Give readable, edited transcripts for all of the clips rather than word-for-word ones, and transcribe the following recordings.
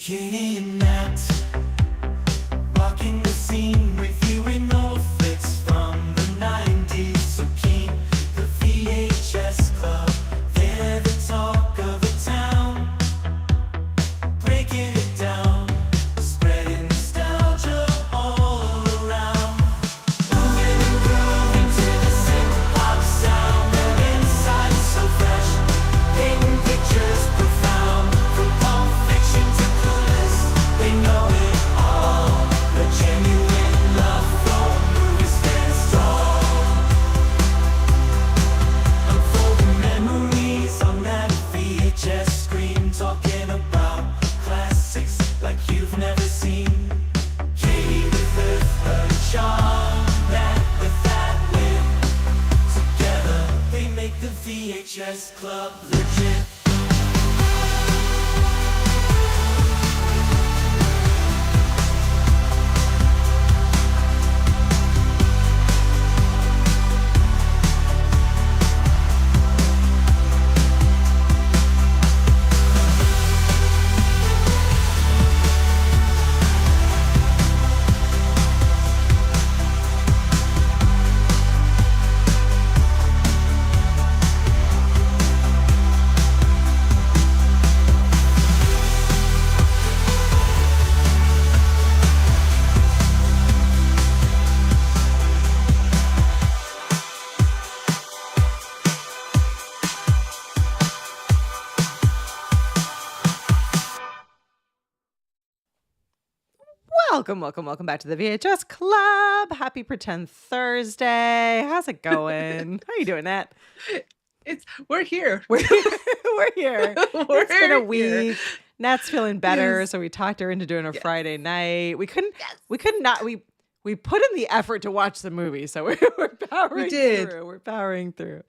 Bikini Nat, rocking the scene with you in old flicks from the 90s. So keen, the VHS Club, they're the talk of the town. Breaking it down, spreading nostalgia all around. Moving and grooving to the synth-pop sound. Their insight is so fresh, painting pictures profound. From Pulp Fiction to Clueless, they know it all. The genuine love for movies stands tall. Unfolding memories on that VHS screen, talking about classics like you've never seen. Katie with her charm, Matt with that wit. Together they make the VHS Club legit. Welcome back to the VHS Club. Happy Pretend Thursday. How's it going? How you doing, Nat? We're here. We're here. It's been a week. Here. Nat's feeling better, Yes. so we talked her into doing a Yes. Friday night. We could Yes. not. We put in the effort to watch the movie, so we're powering We did. through. We're powering through.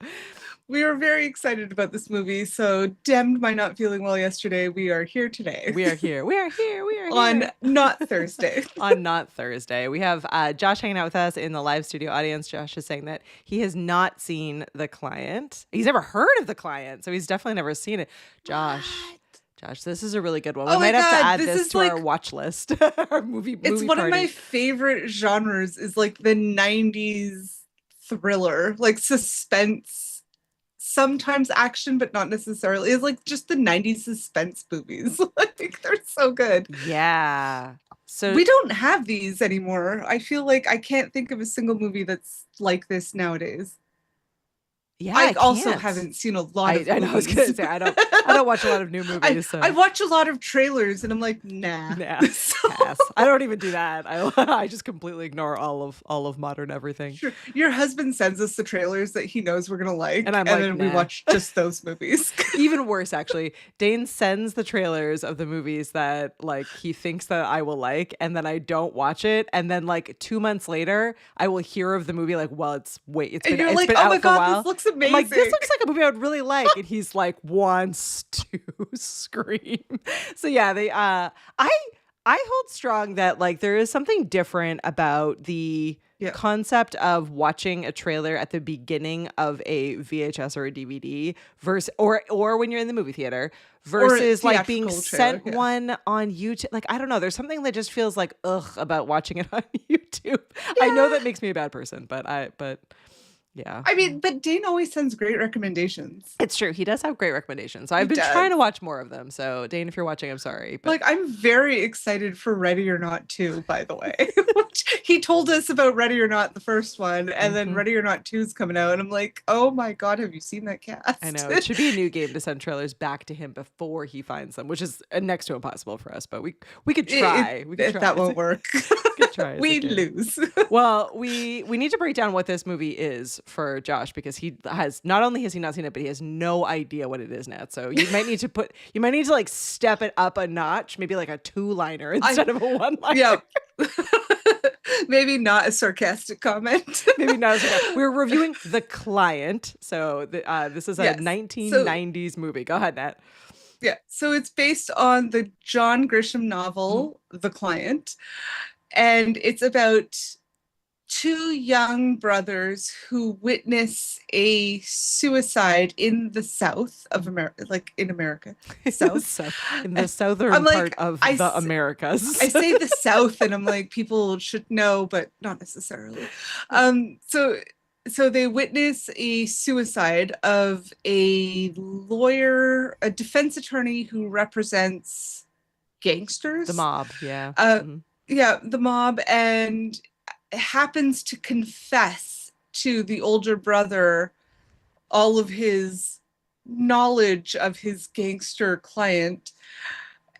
We were very excited about this movie, so damned by not feeling well yesterday, we are here today. We are here. We are here. We are On here. not Thursday. On not Thursday. We have Josh hanging out with us in the live studio audience. Josh is saying that he has not seen The Client. He's never heard of The Client, so he's definitely never seen it. Josh, this is a really good one. We Oh my might have to God, add this this is to our like- watch list. Our movie It's one party. of my favorite genres, is like the 90s thriller, like suspense, sometimes action, but not necessarily. It's like just the 90s suspense movies. Like, they're so good. Yeah. So We don't have these anymore. I feel like I can't think of a single movie that's like this nowadays. yeah, I also can't. haven't seen a lot of I know. I was gonna movies. say I don't watch a lot of new movies. So. I watch a lot of trailers and I'm like, nah. Nah, So- pass. I don't even do that. I just completely ignore all of modern everything. Sure. Your husband sends us the trailers that he knows we're gonna like, And I'm like, then we nah. watch just those movies. Even worse, actually, Dane sends the trailers of the movies that like he thinks that I will like, and then I don't watch it, and then like 2 months later, I will hear of the movie like, well, it's And been you're it's like, been oh out my for a God, while. this looks I'm amazing. like, this looks like a movie I would really like, and he's like wants to scream. So yeah, they I hold strong that like there is something different about the Yeah. concept of watching a trailer at the beginning of a VHS or a DVD versus or when you're in the movie theater versus like being theatrical sent trailer, yeah. one on YouTube. Like, I don't know, there's something that just feels like ugh about watching it on YouTube. I know that makes me a bad person, but yeah. I mean, but Dane always sends great recommendations. It's true. He does have great recommendations. So I've been does. trying to watch more of them. So Dane, if you're watching, I'm sorry. But Like, I'm very excited for Ready or Not 2, by the way. He told us about Ready or Not, the first one, and then Mhm. Ready or Not 2 is coming out. And I'm like, oh my God, have you seen that cast? I know it should be a new game to send trailers back to him before he finds them, which is next to impossible for us. But we could try. We could try. That won't work. could try as a We game. lose. Well, we need to break down what this movie is for Josh, because he has not only has he not seen it, but he has no idea what it is, Nat. So you might need to like step it up a notch, maybe like a 2-liner instead of a 1-liner. Yeah. Maybe not a sarcastic comment. Maybe not. We're reviewing The Client, so this is a Yes. 1990s movie. Go ahead, Nat. Yeah. So it's based on the John Grisham novel, The Client. And it's about two young brothers who witness a suicide in the South of America, like in America, South. In the southern I'm part like, of I, the s- I Americas. say the South, and I'm like, people should know, but not necessarily. So they witness a suicide of a lawyer, a defense attorney who represents The gangsters. mob, yeah. Uh, Mhm. yeah, the mob, and happens to confess to the older brother all of his knowledge of his gangster client,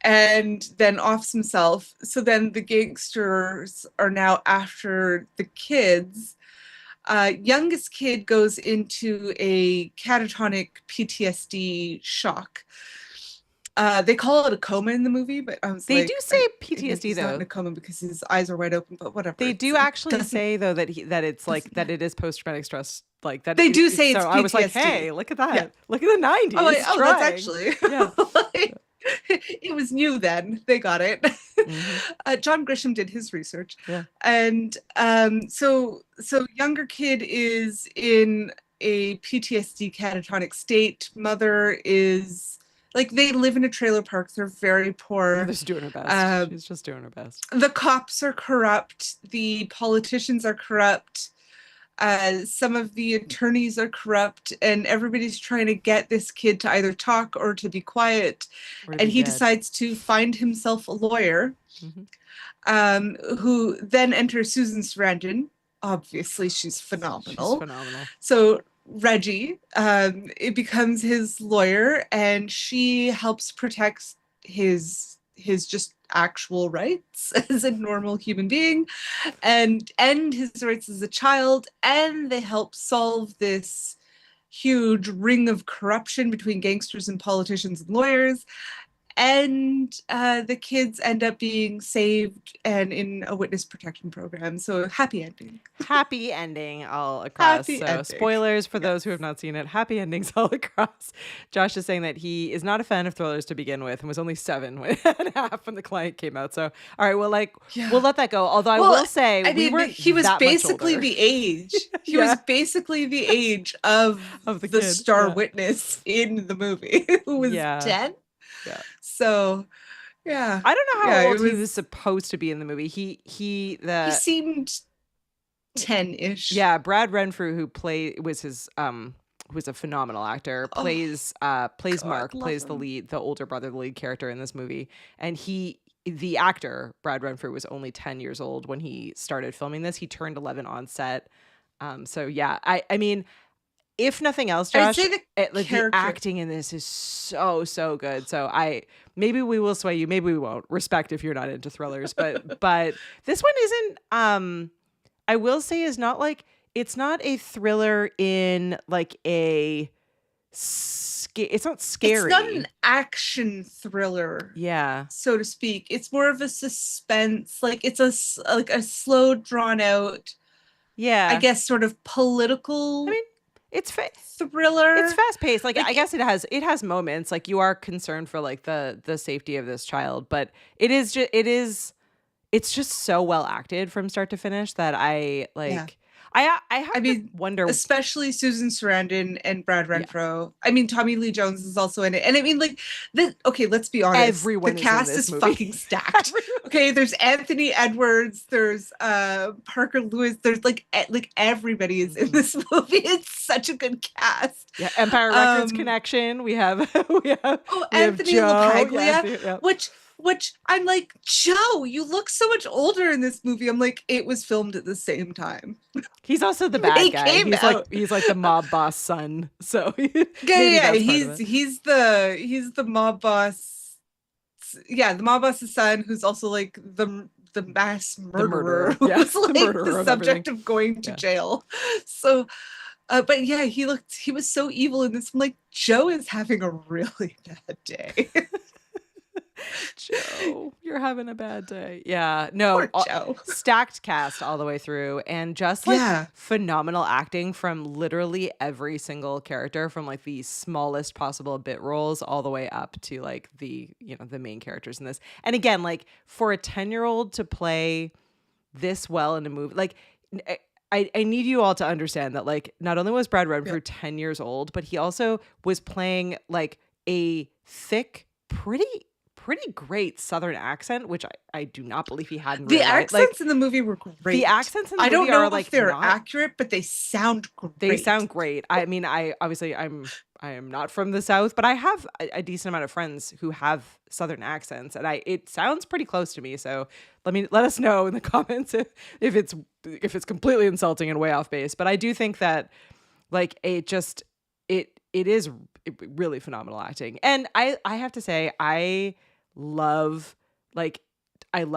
and then offs himself. So then the gangsters are now after the kids. Youngest kid goes into a catatonic PTSD shock. They call it a coma in the movie, but I was They do like, say I know PTSD he's not in though. a coma because his eyes are wide open, but whatever. They do It actually doesn't say though that it's like doesn't that matter. it is post traumatic stress, like that. They do say So it's I was like, PTSD. hey, look at Yeah. that! Look at the Oh, '90s that's trying. actually Yeah. like, it was new then. They got it. Hmm. John Grisham did his research, Yeah. and so younger kid is in a PTSD catatonic state. Mother is like, they live in a trailer park. They're very poor. Mother's doing her best. Uh, She's just doing her best. the cops are corrupt. The politicians are corrupt. Some of the attorneys are corrupt, and everybody's trying to get this kid to either talk or to be quiet. Or to And be he dead. decides to find himself a lawyer, Hmm. who then enters Susan Sarandon. Obviously, she's She's phenomenal. phenomenal. So Reggie, it becomes his lawyer, and she helps protect his just actual rights as a normal human being, and end his rights as a child, and they help solve this huge ring of corruption between gangsters and politicians and lawyers, and the kids end up being saved and in a witness protection program. So happy ending. Happy ending all across. Happy So ending. spoilers for those who Yes. have not seen it. Happy endings all across. Josh is saying that he is not a fan of thrillers to begin with and was only 7.5 when the client came out. So all right, well, like Yeah. we'll let that go. Although I Well, will say I we mean, weren't he was that much basically older the age. He Yeah. was basically the age of of the the kid. star Yeah. witness in the movie, who was Yeah. 10. Yeah. So, yeah. I don't know how Yeah, old he was supposed to be in the movie. He he the seemed 10-ish. Yeah, Brad Renfro, who's a phenomenal actor, Oh, plays God, Mark, love plays the him. lead, the older brother, the lead character in this movie. And the actor, Brad Renfro, was only 10 years old when he started filming this. He turned 11 on set. So yeah, I mean, if nothing else, I'd Josh, say the like the character. acting in this is so good. So maybe we will sway you, maybe we won't. Respect if you're not into thrillers, but this one isn't. I will say is not like, it's not a thriller in like it's not scary. It's not an action thriller, Yeah. so to speak. It's more of a suspense. Like, it's like a slow, drawn out, Yeah. I guess, sort of I political mean, it's thriller. fast paced. Like, Like, I guess it has moments like you are concerned for like the safety of this child, but it's just so well acted from start to finish that I like. Yeah. I have I to mean, wonder. especially Susan Sarandon and Brad Yeah. Renfro. I mean, Tommy Lee Jones is also in it. And I mean, like, okay, let's be honest. Everyone the is in cast this is movie. fucking stacked. Okay, there's Anthony Edwards, there's Parker Lewis, there's like everybody is in Mhm. this movie. It's such a good cast. Yeah, Empire Records connection. We have Anthony Joe. LaPaglia, Yeah. which I'm like, Joe, you look so much older in this movie. I'm like, it was filmed at the same time. He's also the bad They guy. came out. He's like the mob boss son. So maybe Yeah, that's part of it. he's the mob boss. Yeah, the mob boss's son, who's also like the mass murderer, murderer. Yeah, who's the like murderer the of subject everything. of going to Yeah. jail. So, but yeah, he was so evil in this. I'm like, Joe is having a really bad day. Joe, you're having a bad day. Yeah, no, Poor Joe. stacked cast all the way through, and just like Yeah. phenomenal acting from literally every single character, from like the smallest possible bit roles all the way up to like the main characters in this. And again, like for a 10-year-old to play this well in a movie, like I need you all to understand that, like, not only was Brad Renfro 10 years old, but he also was playing like a thick, pretty great Southern accent, which I do not believe he had in real The life. Like, accents in the movie were great. the accents in the I don't movie know are if like they're not accurate, but they sound great. they sound great. I mean, I am not from the South, but I have a decent amount of friends who have Southern accents, and it sounds pretty close to me. So let us know in the comments if it's completely insulting and way off base. But I do think that, like, it is really phenomenal acting, and I have to say I love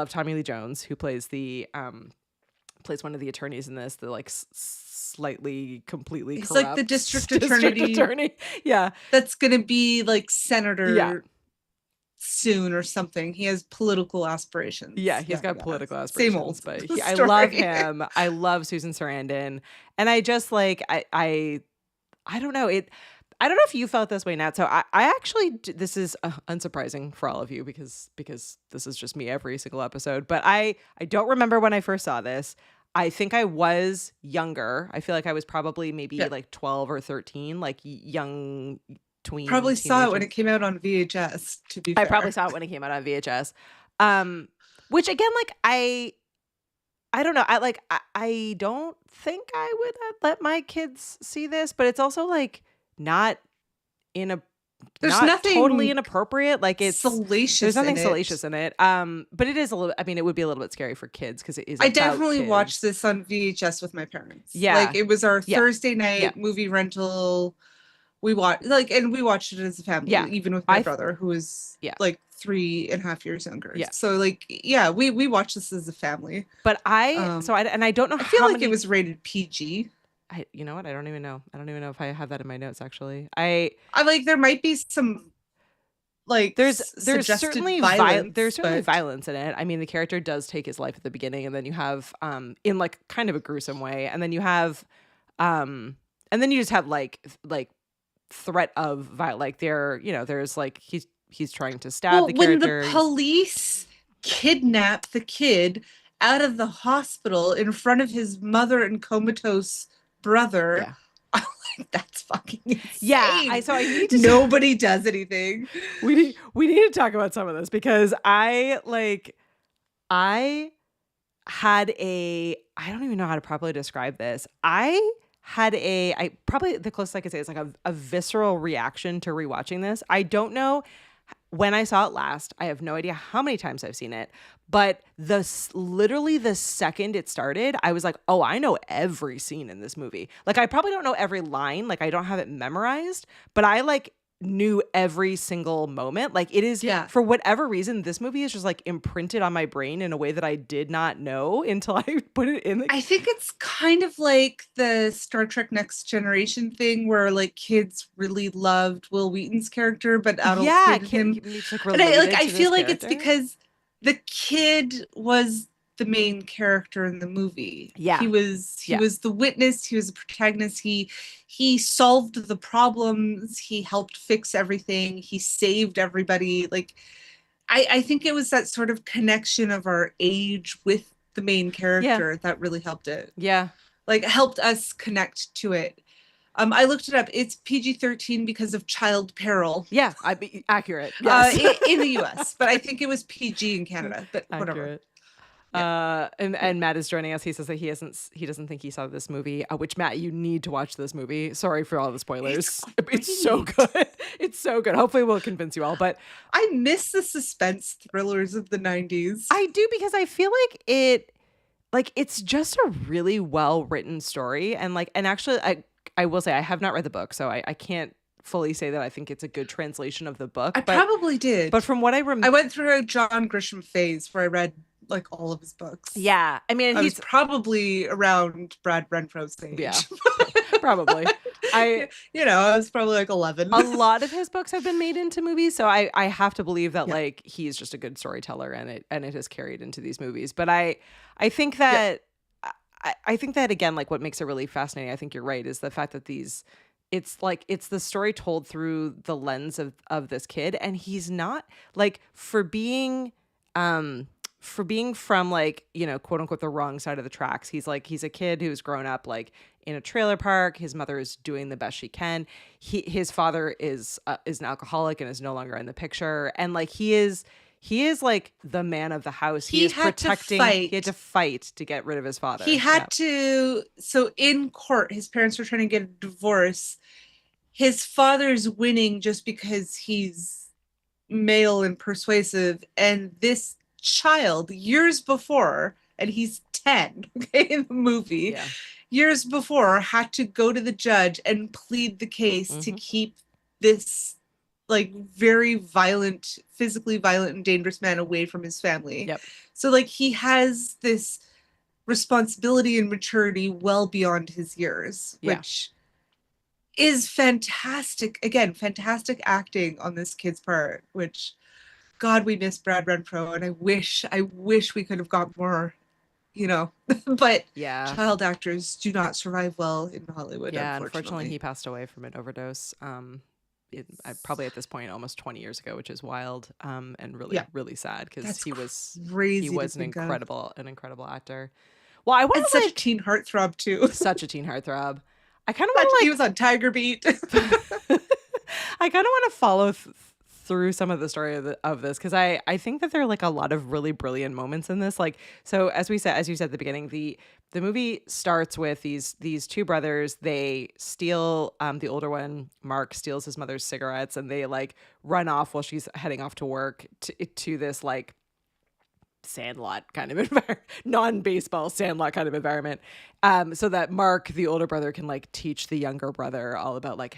Tommy Lee Jones, who plays plays one of the attorneys in this, the like slightly completely He's corrupt like the district attorney. Yeah. That's gonna be like senator Yeah. soon or something. He has political aspirations. Yeah, he's got political Same aspirations, old but I story. love him. I love Susan Sarandon, and I just like I don't know it. I don't know if you felt this way, Nat. So I actually, this is unsurprising for all of you because this is just me every single episode. But I don't remember when I first saw this. I think I was younger. I feel like I was probably maybe like 12 or 13, like young tween. Probably saw teenager. it when it came out on VHS, to be fair. I probably saw it when it came out on VHS. Which again, like I don't know. I don't think I would let my kids see this, but it's also like not there's not nothing totally inappropriate. Like it's salacious. There's nothing in salacious in it. But it is a little. I mean, it would be a little bit scary for kids because it is. I about definitely kids. watched this on VHS with my parents. Yeah, like it was our Thursday night Yeah. movie rental. We watched and we watched it as a family. Yeah. Even with my brother, who was like 3.5 years younger. Yeah. So like we watched this as a family. But I don't know. I feel how like many, it was rated PG. You know what? I don't even know. I don't even know if I have that in my notes. Actually, I like there might be some like there's certainly violence, there's certainly violence in it. I mean, the character does take his life at the beginning, and then you have in like kind of a gruesome way, and then you have and then you just have like threat of violence. Like there's like he's trying to stab the character. When the police kidnap the kid out of the hospital in front of his mother and comatose brother. I'm like, that's fucking insane. Yeah, so I need to. Nobody does anything. We need to talk about some of this because I had I don't even know how to properly describe this. I probably the closest I could say is like a visceral reaction to rewatching this. I don't know when I saw it last. I have no idea how many times I've seen it, but literally the second it started, I was like, oh, I know every scene in this movie. Like I probably don't know every line, like I don't have it memorized, but I like knew every single moment. Like it is, for whatever reason, this movie is just like imprinted on my brain in a way that I did not know until I put it in. I think it's kind of like the Star Trek Next Generation thing where like kids really loved Will Wheaton's character, but adults hated him. And I feel like it's because the kid was the main character in the movie. Yeah. He was the witness, he was the protagonist, he solved the problems, he helped fix everything, he saved everybody. Like I think it was that sort of connection of our age with the main character that really helped it. Yeah. Like helped us connect to it. I looked it up. It's PG-13 because of child peril. Yeah, I'd be accurate. Yes. In the US, but I think it was PG in Canada. But whatever. Accurate. And Matt is joining us. He says that he doesn't think he saw this movie, which Matt, you need to watch this movie. Sorry for all the spoilers. It's so good. It's so good. Hopefully we'll convince you all, but I miss the suspense thrillers of the 90s. I do, because I feel like it's just a really well written story. And actually I will say I have not read the book, so I can't fully say that I think it's a good translation of the book. I probably did. But from what I remember, I went through a John Grisham phase where I read like all of his books. Yeah. I mean, he's probably around Brad Renfro's age. Yeah, probably. I was probably like 11. A lot of his books have been made into movies, so I have to believe that like he's just a good storyteller, and it has carried into these movies. But I think that I think that again, like what makes it really fascinating, I think you're right, is the fact that it's the story told through the lens of this kid, and he's not like for being for being from like, you know, quote unquote the wrong side of the tracks. He's a kid who's grown up like in a trailer park. His mother is doing the best she can. His father is an alcoholic and is no longer in the picture. And like he is like the man of the house. He is had to protecting. fight. He had to fight to get rid of his father. He had to. So in court, his parents were trying to get a divorce. His father's winning just because he's male and persuasive. And this child, years before, and he's 10, okay, in the movie, Yeah. years before, had to go to the judge and plead the case to keep this like very violent, physically violent and dangerous man away from his family. Yep. So like he has this responsibility and maturity well beyond his years, Yeah. which is fantastic. Again, fantastic acting on this kid's part, which God, we miss Brad Renfro, and I wish we could have got more, you know. But Yeah. child actors do not survive well in Hollywood. Yeah, unfortunately. unfortunately, he passed away from an overdose. Probably at this point almost 20 years ago, which is wild, and really sad because That's he was crazy to an think of. incredible actor. Well, I want And to such like a teen heartthrob too. such a teen heartthrob. I kind of want to He was on Tiger Beat. I kind of want to follow through some of the story of this because I think that there are like a lot of really brilliant moments in this. Like, so as you said at the beginning, the movie starts with these two brothers. They steal, the older one, Mark, steals his mother's cigarettes, and they like run off while she's heading off to work to this like Sandlot kind of environment, non-baseball Sandlot kind of environment, so that Mark, the older brother, can like teach the younger brother all about like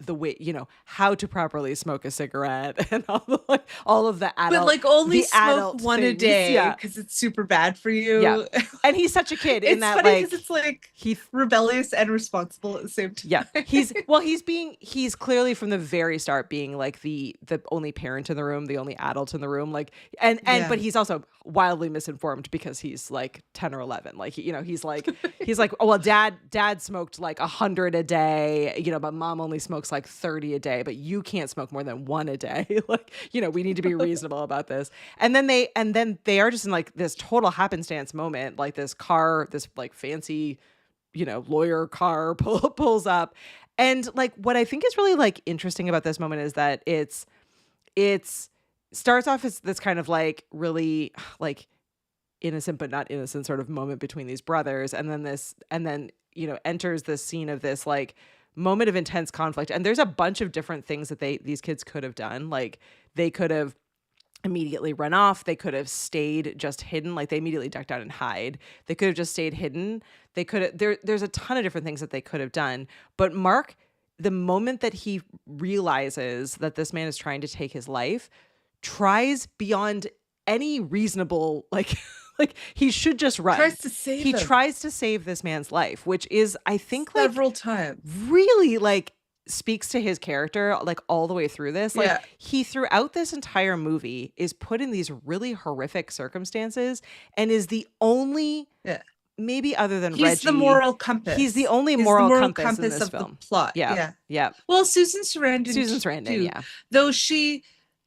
the way, you know, how to properly smoke a cigarette and all of the adult, But like only the smoke adult one a things. day Yeah. because it's super bad for you. Yeah. And he's such a kid in It's that funny like because it's like he rebellious and responsible at the same time. yeah, he's clearly from the very start being like the only parent in the room, the only adult in the room, like and Yeah. but he's also wildly misinformed because he's like 10 or 11. Like he's like oh well, dad smoked like 100 a day, you know, but mom only smokes like 30 a day, but you can't smoke more than one a day. Like, you know, we need to be reasonable about this. And then they are just in like this total happenstance moment, like this like fancy, you know, lawyer car pulls up. And like what I think is really like interesting about this moment is that it's starts off as this kind of like really like innocent but not innocent sort of moment between these brothers, and then you know enters this scene of this like moment of intense conflict. And there's a bunch of different things that these kids could have done. Like they could have immediately run off. They could have stayed just hidden. Like they immediately ducked out and hide. They could have just stayed hidden. They could have, there's a ton of different things that they could have done. But Mark, the moment that he realizes that this man is trying to take his life, tries beyond any reasonable, like he should just run. Tries to save he him. tries to save this man's life, which is, I think, like Several times. really like speaks to his character like all the way through this. Like Yeah. he throughout this entire movie is put in these really horrific circumstances and is the only maybe other than He's Reggie, the moral compass. he's the only He's moral, the moral compass in this of film. the plot. Yeah. Yeah. Well, Susan Sarandon. Too, Yeah. Though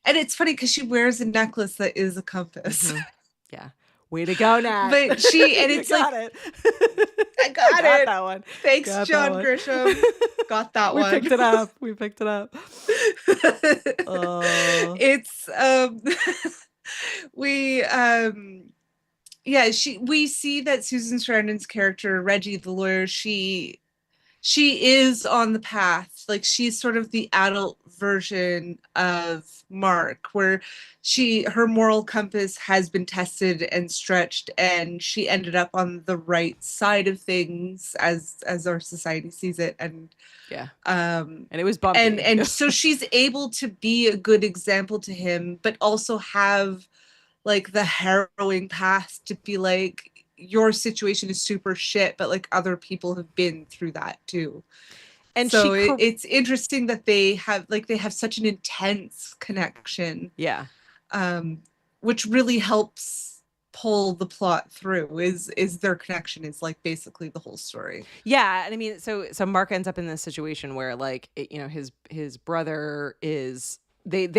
and it's funny because she wears a necklace that is a compass. Yeah. Way to go, Nat. But and it's got like it. I got it. That one. Thanks, Got that John one. Grisham. Got that We one. picked it up. Oh. It's we we see that Susan Sarandon's character, Reggie the lawyer, she is on the path. Like she's sort of the adult version of Mark, where her moral compass has been tested and stretched, and she ended up on the right side of things as our society sees it. And and it was bumpy. And so she's able to be a good example to him, but also have like the harrowing past to be like, your situation is super shit, but like other people have been through that too. And so it's interesting that they have such an intense connection. Yeah. Which really helps pull the plot through is their connection is like basically the whole story. Yeah. And I mean, so Mark ends up in this situation where like, you know, his brother is they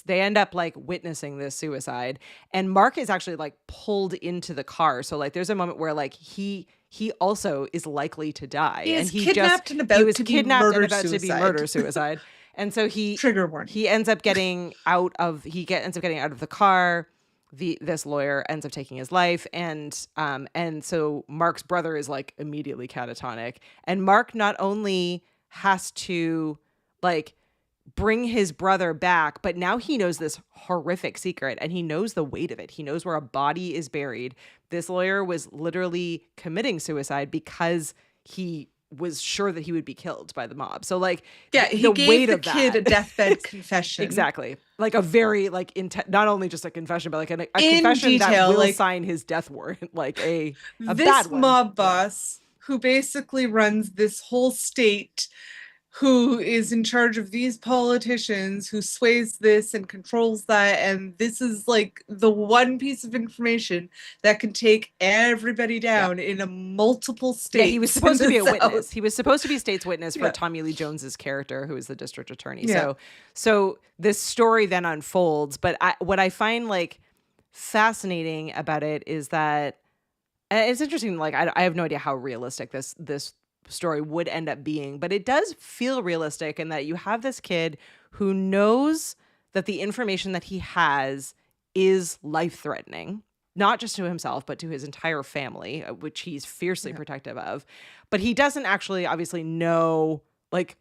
end up like witnessing this suicide, and Mark is actually like pulled into the car. So like there's a moment where like he also is likely to die, He and is kidnapped and about he was to be kidnapped and murder about to be murder suicide. And so Trigger warning. he ends up getting out of the car. This lawyer ends up taking his life, and so Mark's brother is like immediately catatonic, and Mark not only has to like bring his brother back, but now he knows this horrific secret, and he knows the weight of it. He knows where a body is buried. This lawyer was literally committing suicide because he was sure that he would be killed by the mob. So like, Yeah, the he weight gave the of kid that. a deathbed confession. Exactly. Like a very like not only just a confession, but like a In confession that detail, will like, sign his death warrant, like a this bad one. mob boss who basically runs this whole state, who is in charge of these politicians, who sways this and controls that, and this is like the one piece of information that can take everybody down in a multiple states. Yeah, he was supposed to be a South. witness. He was supposed to be state's witness for Yeah. Tommy Lee Jones's character, who is the district attorney. Yeah. So this story then unfolds. But what I find like fascinating about it is that, and it's interesting. Like I have no idea how realistic this story would end up being, but it does feel realistic in that you have this kid who knows that the information that he has is life-threatening, not just to himself, but to his entire family, which he's fiercely protective of. But he doesn't actually obviously know like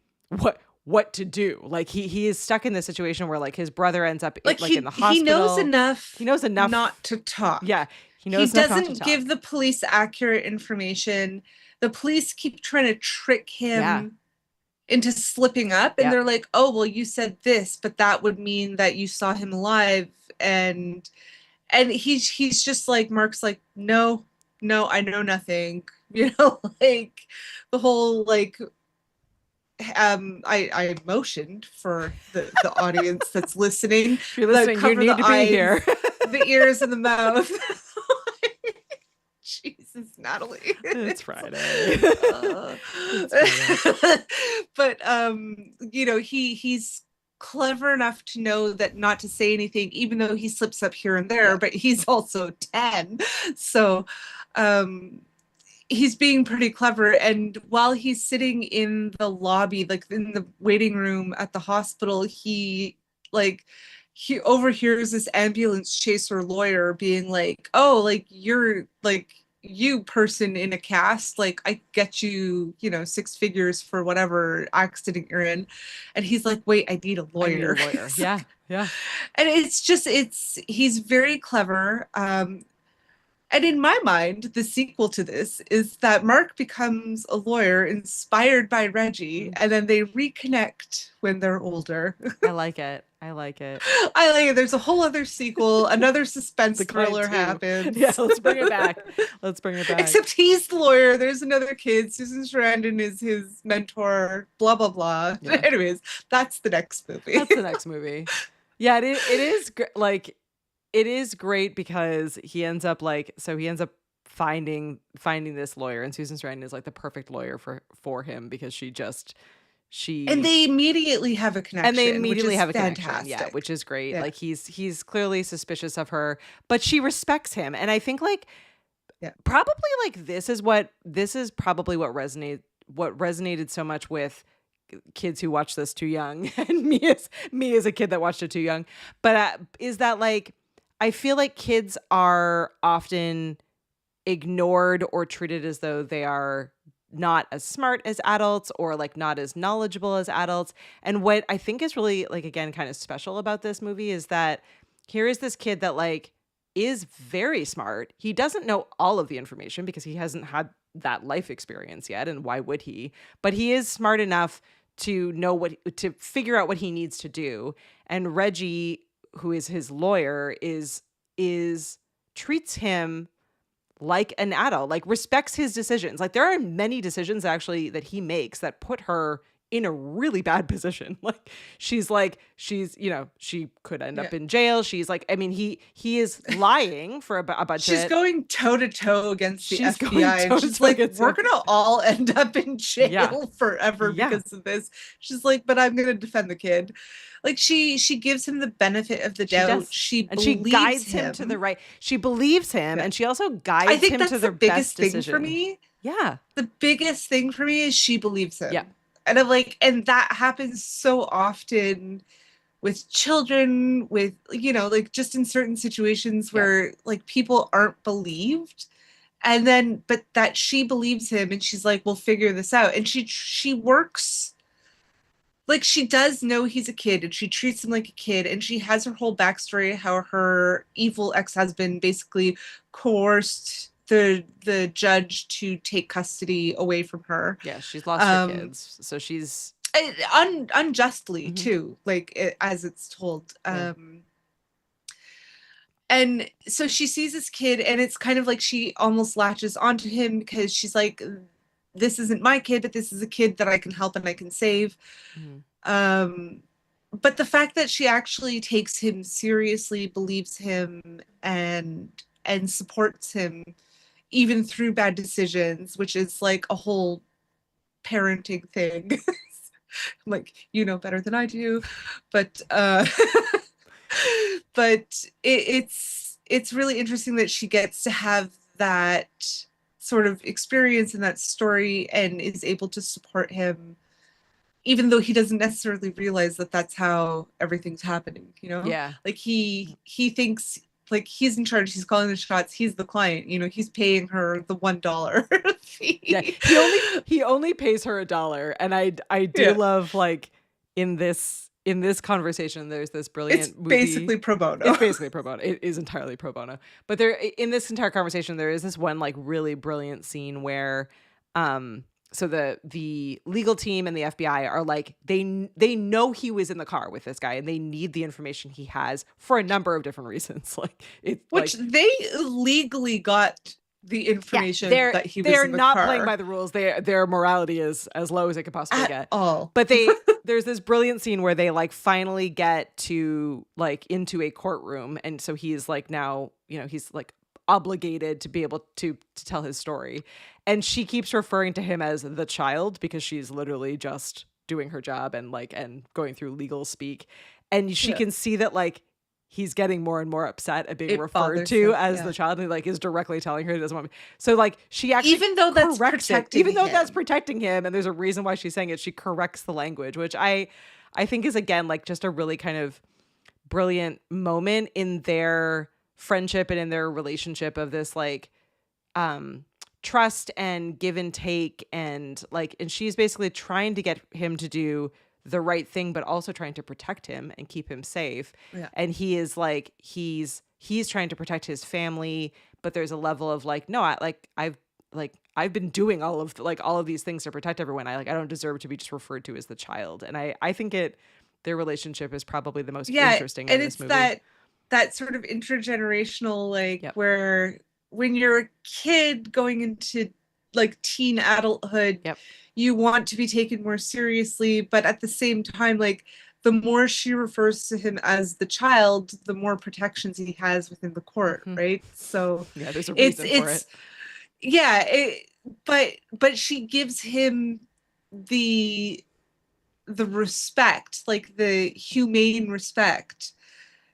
what to do. Like he is stuck in this situation where like his brother ends up in the hospital. He knows enough. He knows enough not to talk. Yeah. He knows He enough not to doesn't talk. give the police accurate information. The police keep trying to trick him into slipping up, and they're like, "Oh, well, you said this, but that would mean that you saw him alive." And he's just like, Mark's like, "No, I know nothing." You know, like the whole like. I motioned for the audience that's listening. If you're listening, you cover need the to eyes, be here. the ears and the mouth. Jesus, Natalie. It's Friday. But you know, he's clever enough to know that not to say anything, even though he slips up here and there, but he's also 10. So he's being pretty clever. And while he's sitting in the lobby, like in the waiting room at the hospital, he overhears this ambulance chaser lawyer being like, "Oh, like you're like you person in a cast, like I get you, 6 figures for whatever accident you're in." And he's like, "Wait, I need a lawyer." Yeah. And he's very clever. And in my mind, the sequel to this is that Mark becomes a lawyer inspired by Reggie, and then they reconnect when they're older. I like it. There's a whole other sequel, another suspense thriller happens. Yeah, let's bring it back. Except he's the lawyer. There's another kid. Susan Sarandon is his mentor, blah, blah, blah. Yeah. Anyways, that's the next movie. Yeah, it is like, it is great because he ends up finding this lawyer, and Susan Sarandon is like the perfect lawyer for him because and they immediately have a connection. Yeah, which is great. Yeah. Like he's clearly suspicious of her, but she respects him. And I think probably like this is probably what resonated so much with kids who watch this too young, and me as a kid that watched it too young. But is that like, I feel like kids are often ignored or treated as though they are not as smart as adults or like not as knowledgeable as adults. And what I think is really like, again, kind of special about this movie is that here is this kid that like is very smart. He doesn't know all of the information because he hasn't had that life experience yet. And why would he? But he is smart enough to know to figure out what he needs to do. And Reggie, who is his lawyer, is treats him like an adult, like respects his decisions. Like there are many decisions actually that he makes that put her in a really bad position. Like she's, you know, she could end up Yeah. in jail. She's like, I mean, he is lying for a budget. She's going toe to toe against the She's going FBI, and she's toe-to-toe like, against "We're the gonna all end up in jail Yeah. forever Yeah. because of this." She's like, "But I'm gonna defend the kid." Like she gives him the benefit of the She doubt. does. She And she believes guides him to the right. She believes him, Yeah. and she also I guides think him that's to the the biggest best thing decision. for me. Yeah. The biggest thing for me is she believes him. Yeah. And I'm like, and that happens so often with children, with, you know, like just in certain situations where like people aren't believed. And then, but that she believes him and she's like, we'll figure this out. And she works, like she does know he's a kid and she treats him like a kid. And she has her whole backstory, how her evil ex-husband basically coerced the judge to take custody away from her. Yeah. She's lost her kids. So she's unjustly too, like as it's told. And so she sees this kid and it's kind of like she almost latches onto him because she's like, this isn't my kid, but this is a kid that I can help and I can save. But the fact that she actually takes him seriously, believes him, and supports him even through bad decisions, which is like a whole parenting thing. Like, you know better than I do, but but it's really interesting that she gets to have that sort of experience and that story and is able to support him, even though he doesn't necessarily realize that that's how everything's happening, you know? Yeah. Like he thinks like he's in charge, he's calling the shots, he's the client, you know, he's paying her the $1 fee. Yeah. He only pays her $1. And I do love, like, in this conversation, there's this brilliant It's movie. basically pro bono. It's basically pro bono. It is entirely pro bono. But there, in this entire conversation, there is this one like really brilliant scene where, so the legal team and the FBI are like, they know he was in the car with this guy and they need the information he has for a number of different reasons. Like Which they legally got the information that he was they're in the not car. playing by the rules. Their morality is as low as it could possibly get. All. But there's this brilliant scene where they like finally get to like into a courtroom, and so he's like now, you know, he's like obligated to be able to tell his story, and she keeps referring to him as the child because she's literally just doing her job and going through legal speak, and she can see that like he's getting more and more upset at being referred to as the child, and like is directly telling her he doesn't want me. So like she actually, even though that's protecting him, and there's a reason why she's saying it, she corrects the language, which I think is again like just a really kind of brilliant moment in their friendship and in their relationship of this like trust and give and take, and like, and she's basically trying to get him to do the right thing, but also trying to protect him and keep him safe. Yeah. And he is like, he's trying to protect his family, but there's a level of like, no, I've been doing all of these things to protect everyone. I don't deserve to be just referred to as the child. And I think their relationship is probably the most interesting in this movie. And it's that sort of intergenerational, like where when you're a kid going into like teen adulthood, you want to be taken more seriously, but at the same time, like the more she refers to him as the child, the more protections he has within the court, right? So yeah, there's a reason for it. Yeah, but she gives him the respect, like the humane respect,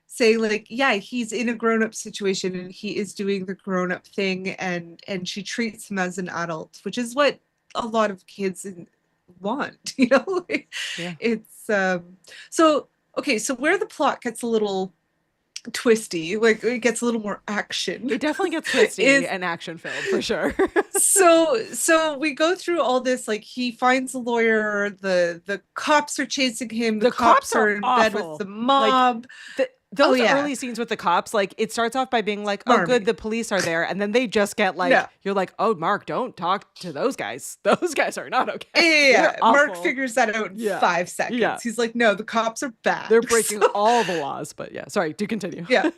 saying like, yeah, he's in a grown-up situation and he is doing the grown-up thing, and she treats him as an adult, which is what a lot of kids want, you know? It's so where the plot gets a little twisty, like it gets a little more action. It definitely gets twisty and action filled for sure. so we go through all this, like he finds a lawyer, the cops are chasing him, the cops are in bed with the mob. Like, those early scenes with the cops, like it starts off by being like, oh good, the police are there, and then they just get like, you're like, oh Mark, don't talk to those guys. Those guys are not okay. Yeah. Mark figures that out in 5 seconds. Yeah. He's like, no, the cops are bad. They're breaking all the laws. But yeah, sorry, do continue. Yeah.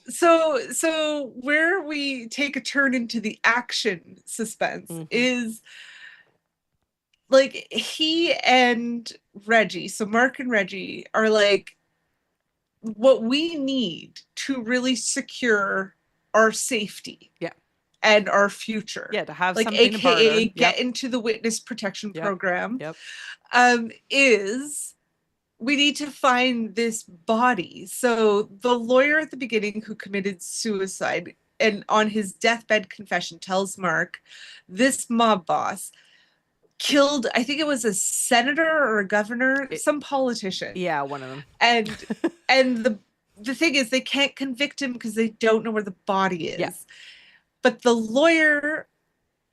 So where we take a turn into the action suspense is like he and Reggie, so Mark and Reggie are like, what we need to really secure our safety Yeah. and our future. Yeah, to have Like something to barter. AKA Yep. get into the witness protection Yep. program. Yep. Is we need to find this body. So the lawyer at the beginning who committed suicide and on his deathbed confession tells Mark, this mob boss killed, I think it was a senator or a governor, some politician. Yeah, one of them. And the thing is, they can't convict him because they don't know where the body is. Yeah. But the lawyer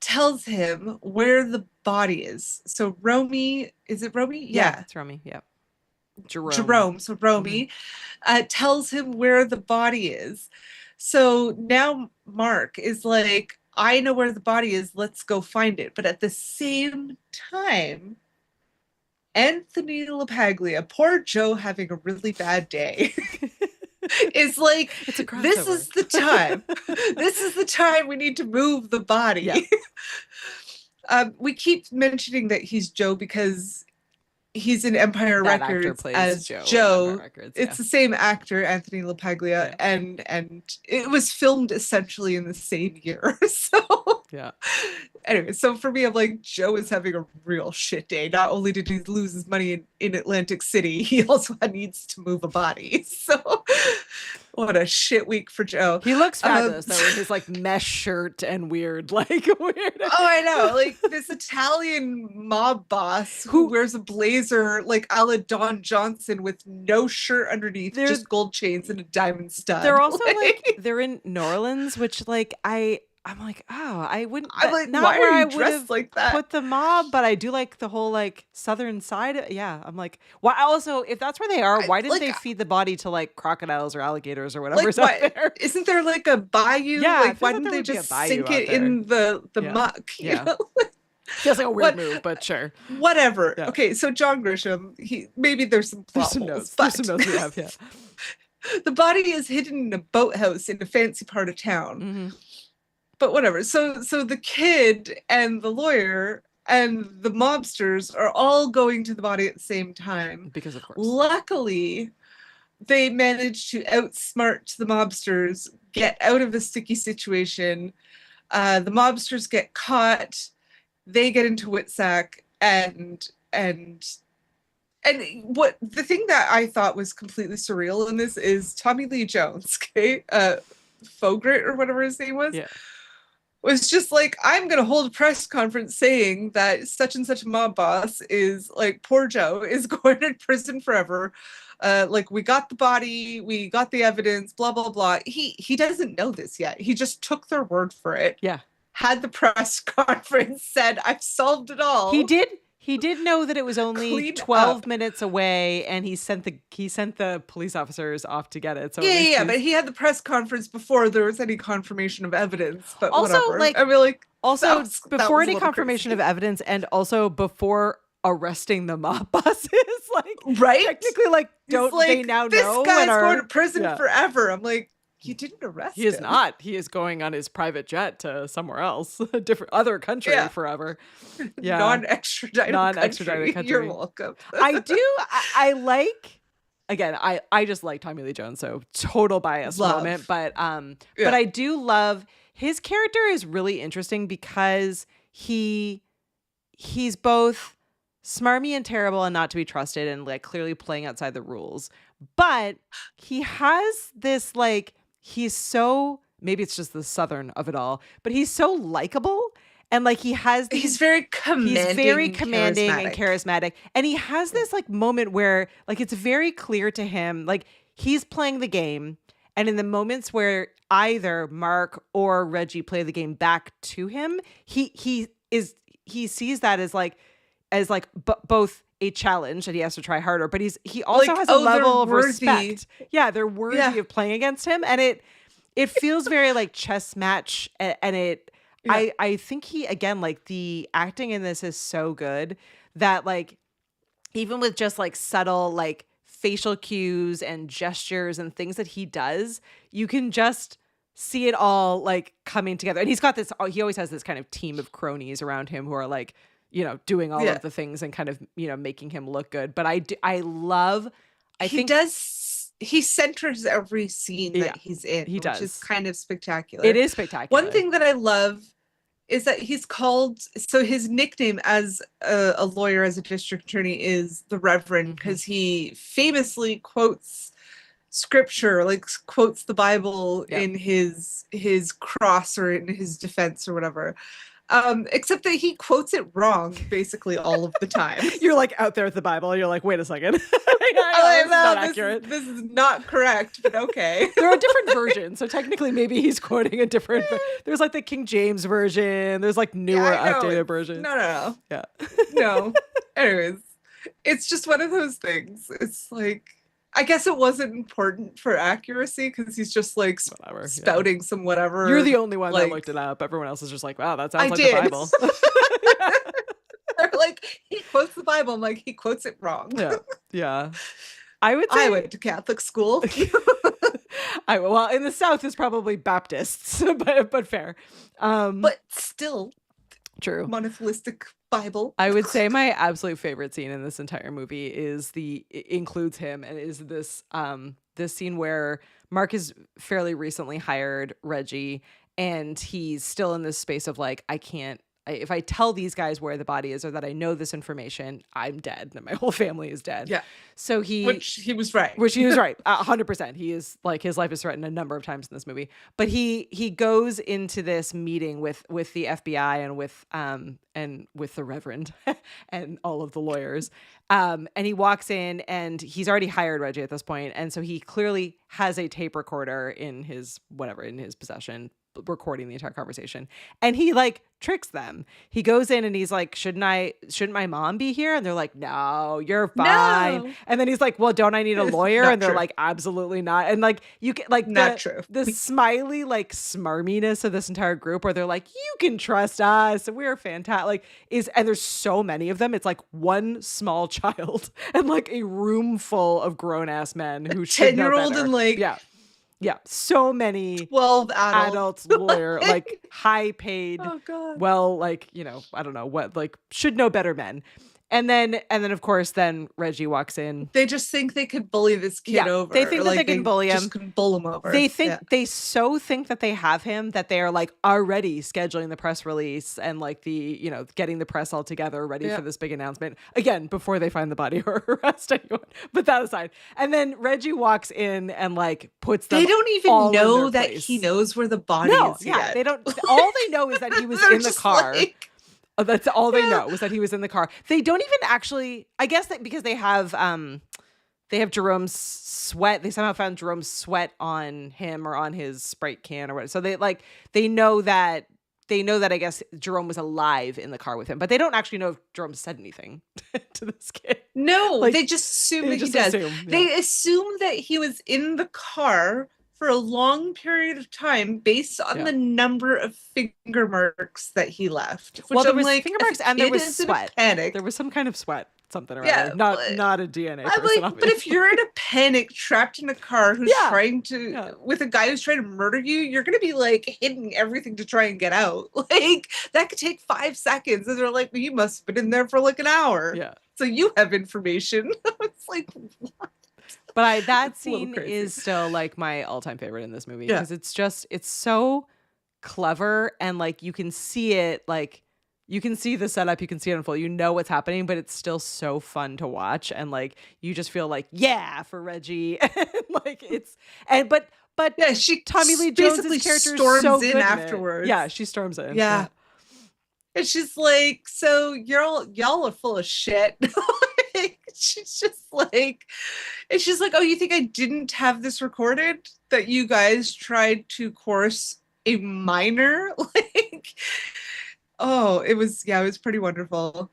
tells him where the body is. So Romy, is it Romy? Yeah, it's Romy. Yeah. Jerome. So Romy tells him where the body is. So now Mark is like, I know where the body is. Let's go find it. But at the same time, Anthony LaPaglia, poor Joe having a really bad day, is like, It's a crossover. this is the time. This is the time we need to move the body. Yeah. We keep mentioning that he's Joe because he's in Empire That actor Records plays as Joe in Joe. Empire Records, It's the same actor, Anthony LaPaglia, and it was filmed essentially in the same year. So Yeah. anyway, so for me, I'm like, Joe is having a real shit day. Not only did he lose his money in Atlantic City, he also needs to move a body. So what a shit week for Joe. He looks fabulous though, with his like mesh shirt and weird. Oh, I know. Like this Italian mob boss who wears a blazer like a la Don Johnson with no shirt underneath, just gold chains and a diamond stud. They're also like they're in New Orleans, which like I'm like, oh, I wouldn't. I'm like, not why where are I you would dressed have like that? put the mob, but I do like the whole like southern side. Yeah, I'm like, why? Also, if that's where they are, why didn't they feed the body to like crocodiles or alligators or whatever's out there? Isn't there like a bayou? Yeah, like why didn't they just sink it in the muck? You know? Feels like a weird move, but sure. Whatever. Yeah. Okay, so John Grisham, maybe there's some plot holes, There's some notes we have. Yeah. The body is hidden in a boathouse in a fancy part of town. Mm-hmm. But whatever. So the kid and the lawyer and the mobsters are all going to the body at the same time. Because of course. Luckily, they managed to outsmart the mobsters, get out of a sticky situation. The mobsters get caught. They get into Witsack and what the thing that I thought was completely surreal in this is Tommy Lee Jones, okay? Fogrit or whatever his name was. Yeah. Was just like, I'm going to hold a press conference saying that such and such mob boss is like, poor Joe is going to prison forever. Like we got the body, we got the evidence, blah, blah, blah. He doesn't know this yet. He just took their word for it. Yeah. Had the press conference, said, I've solved it all. He did know that it was only 12 minutes away, and he sent the police officers off to get it. So yeah, but he had the press conference before there was any confirmation of evidence. But also, whatever. like, I mean, like, also that before was a any little confirmation crazy. of evidence, and also before arresting the mob bosses, like right? technically, like don't like, they now this know? This guy's and going to prison forever. I'm like, you didn't arrest him. He is not. He is going on his private jet to somewhere else, a different other country forever. Yeah, non-extradited country. You're welcome. I like. Again, I just like Tommy Lee Jones, so total bias moment. But I do love his character is really interesting because he's both smarmy and terrible and not to be trusted and like clearly playing outside the rules. But he has this like. He's so, maybe it's just the Southern of it all, but he's so likable. And like he has he's very commanding and charismatic. And he has this like moment where like it's very clear to him, like he's playing the game. And in the moments where either Mark or Reggie play the game back to him, he sees that as both a challenge that he has to try harder, but he also has a level of respect. Yeah, they're worthy of playing against him, and it feels very like chess match, and it. Yeah. I think he again like the acting in this is so good that like even with just like subtle like facial cues and gestures and things that he does, you can just see it all like coming together. And he's got this. He always has this kind of team of cronies around him who are like doing all Yeah. of the things and kind of, making him look good. But I think he centers every scene Yeah, that he's in, he which does. is kind of spectacular. It is spectacular. One thing that I love is that his nickname as a lawyer, as a district attorney, is the Reverend, because he famously quotes scripture, like quotes the Bible in his cross or in his defense or whatever. Except that he quotes it wrong basically all of the time. You're like out there with the Bible. You're like, wait a second. This is not accurate. This is not correct, but okay. There are different versions. So technically maybe he's quoting a different, there's like the King James version. There's like newer, updated versions. No. Yeah. No. Anyways, it's just one of those things. It's like, I guess it wasn't important for accuracy because he's just like spouting some whatever. You're the only one that looked it up. Everyone else is just like, wow, that sounds like the Bible. They're like, he quotes the Bible. I'm like, he quotes it wrong. Yeah. I would say I went to Catholic school. Well, in the South is probably Baptists, but fair. But still, true. Monotheistic Bible. I would say my absolute favorite scene in this entire movie includes him, and is this scene where Mark has fairly recently hired Reggie, and he's still in this space of like, if I tell these guys where the body is or that I know this information, I'm dead and my whole family is dead. Yeah. So which he was right. 100%. He is like, his life is threatened a number of times in this movie, but he goes into this meeting with the FBI and with the Reverend and all of the lawyers. And he walks in and he's already hired Reggie at this point. And so he clearly has a tape recorder in his possession, recording the entire conversation, and he like tricks them. He goes in and he's like, shouldn't my mom be here? And they're like, no, you're fine. No. And then he's like, well, don't I need a lawyer? And they're like, absolutely not. And like, you can like the smiley like smarminess of this entire group where they're like, you can trust us, we're fantastic, and there's so many of them. It's like one small child and like a room full of grown-ass men who should know better. 10-year-old and like so many 12 adults lawyer, like high paid, well, like, I don't know what, like should know better men. And then of course, then Reggie walks in. They just think they could bully this kid over. They think that they can bully him. Just can bull him over. They think they think that they have him, that they are like already scheduling the press release and like the, getting the press all together ready for this big announcement. Again, before they find the body or arrest anyone. But that aside. And then Reggie walks in and like puts them. They don't even all know that place. he knows where the body is yet. They don't. All they know is that he was in the car. That's all they know, was that he was in the car. They don't even actually, I guess that because they have Jerome's sweat. They somehow found Jerome's sweat on him or on his Sprite can or whatever. So they know that I guess Jerome was alive in the car with him, but they don't actually know if Jerome said anything to this kid. No, they just assume that he does. They assume that he was in the car for a long period of time based on the number of finger marks that he left. Well, there was finger marks and there was sweat. Panic. There was some kind of sweat, something around. Not a DNA person. But if you're in a panic, trapped in a car who's trying to, with a guy who's trying to murder you, you're going to be like hitting everything to try and get out. Like that could take 5 seconds. And they're like, well, you must have been in there for like an hour. Yeah. So you have information. It's like, what? But that scene is still like my all-time favorite in this movie because it's so clever and like you can see it, like you can see the setup, you can see it unfold, you know what's happening, but it's still so fun to watch and like you just feel like for Reggie and like but Tommy Lee Jones's character storms so in good afterwards. Yeah, she storms in. Yeah. And she's like, so y'all are full of shit. She's just like, and she's like, oh, you think I didn't have this recorded? That you guys tried to coerce a minor? Like, oh, it was pretty wonderful.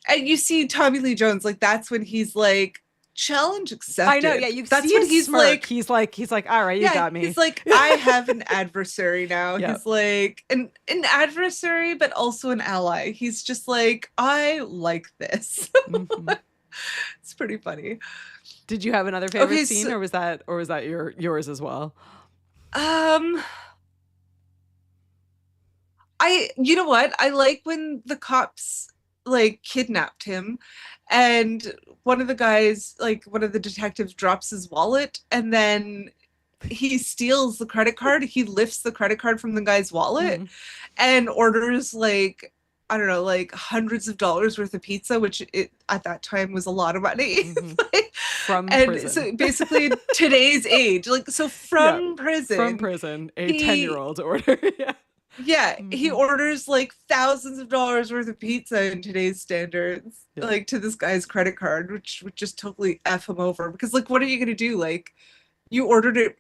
And you see Tommy Lee Jones, like, that's when he's like, challenge accepted. I know, yeah, that's see when he's smirk. He's like, all right, you got me. He's like, I have an adversary now. He's like an adversary, but also an ally. He's just like, I like this. Mm-hmm. It's pretty funny. Did you have another favorite scene, or was that yours as well? You know what? I like when the cops like kidnapped him, and one of the guys, like one of the detectives, drops his wallet, and then he steals the credit card. He lifts the credit card from the guy's wallet Mm-hmm. and orders like, I don't know, like hundreds of dollars worth of pizza, which it at that time was a lot of money. Mm-hmm. Like, From and prison. so basically today's age, like so Yeah. from From prison, prison, a he 10-year-old order. Yeah. yeah, he Mm-hmm. orders like thousands of dollars worth of pizza in today's standards, Yeah. like to this guy's credit card, which would just totally F him over. Because like what are you gonna do? Like you ordered it,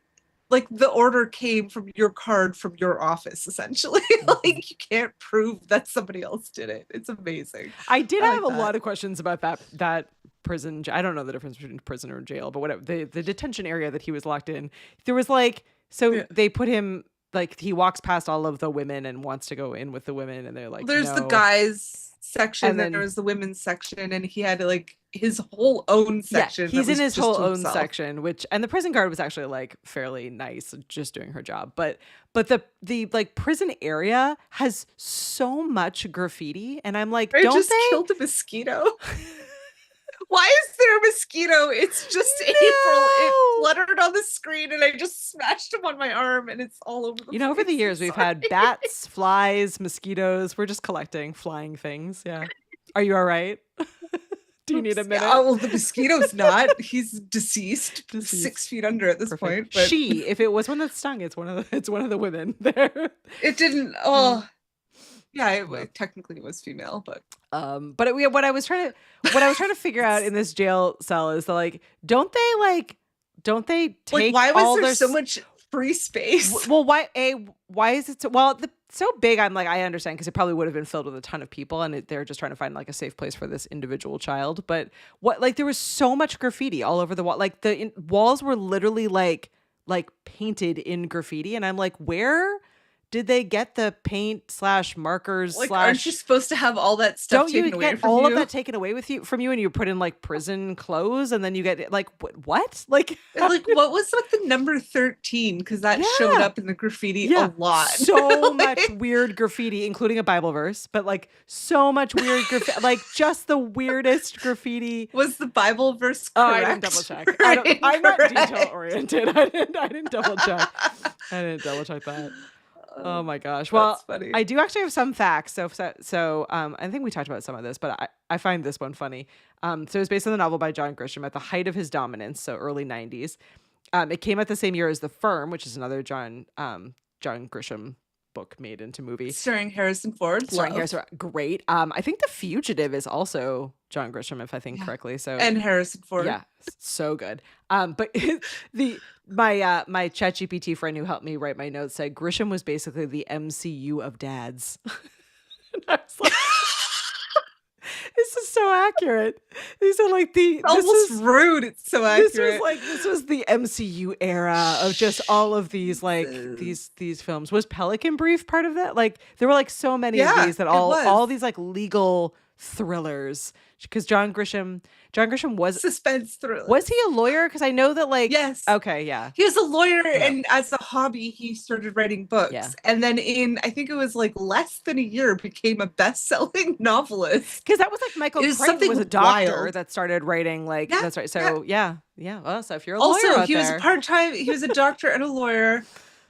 like the order came from your card from your office, essentially. Mm-hmm. Like you can't prove that somebody else did it. It's amazing. I did I have like a that. lot of questions about that prison. I don't know the difference between prison or jail, but whatever. The detention area that he was locked in, there was like, so Yeah. they put him, like, he walks past all of the women and wants to go in with the women, and they're like, There's the no. guys section, And then then there was the women's section, and he had like his whole own section. yeah, he's that in was his just whole to own himself. section, which, and the prison guard was actually like fairly nice, just doing her job. But the like prison area has so much graffiti, and I'm like, I don't just they? killed a mosquito. Why is there a mosquito? It's just April. It No! fluttered on the screen and I just smashed him on my arm and it's all over the You know, over the place. years, I'm we've sorry. had bats, flies, mosquitoes. We're just collecting flying things. Yeah. Are you all right? Do you need a minute? Yeah, well, the mosquito's not. He's deceased, Deceased. 6 feet under at this point. Perfect. But She, if it was one that stung, it's one of the women there. it didn't. Oh, yeah. Yeah. Technically, it was female, but But what I was trying to figure out in this jail cell is that, like, don't they take like, why all was there their so much free space? well, why is it so, so big? I'm like, I understand, because it probably would have been filled with a ton of people, and they're just trying to find like a safe place for this individual child. But like, there was so much graffiti all over the wall. Like the walls were literally like painted in graffiti, and I'm like, where did they get the paint slash markers Like, slash? aren't you supposed to have all that stuff Don't you taken away get from all you? of that taken away from you, and you put in like prison clothes, and then you get like what? Like, And, like, what was with the number 13? Because that showed Yeah. up in the graffiti yeah, a lot. so much weird graffiti, including a Bible verse, but like so much weird graffiti, like just the weirdest graffiti. Was the Bible verse Oh, correct? I didn't double check. or I'm not incorrect? detail oriented. I didn't double check. I didn't double check that. Oh my gosh. Well, That's funny. I do actually have some facts. So I think we talked about some of this, but I find this one funny. So it was based on the novel by John Grisham at the height of his dominance, so early 90s. It came out the same year as The Firm, which is another John Grisham book made into movie. Starring Harrison Ford. Starring love. Harrison Ford. Great. I think The Fugitive is also John Grisham, if I think correctly. So And Harrison Ford. yeah, so good. But my ChatGPT friend who helped me write my notes said Grisham was basically the MCU of dads. And I was like, this is so accurate. These are like It's almost rude. It's so accurate. this was the MCU era of just all of these like these films. Was Pelican Brief part of that? Like there were like so many of Yeah, these that it was. all these like legal thrillers, because John Grisham was Suspense thriller. he a lawyer? Because I know that like Yes. okay, yeah. He was a lawyer, and as a hobby, he started writing books. Yeah. And then I think it was like less than a year, became a best-selling novelist. Because that was like Michael It was Crichton something was a doctor wild. that started writing like Yeah, that's right. So yeah. Well, so if you're a Also, lawyer out he was there, part-time. He was a doctor and a lawyer,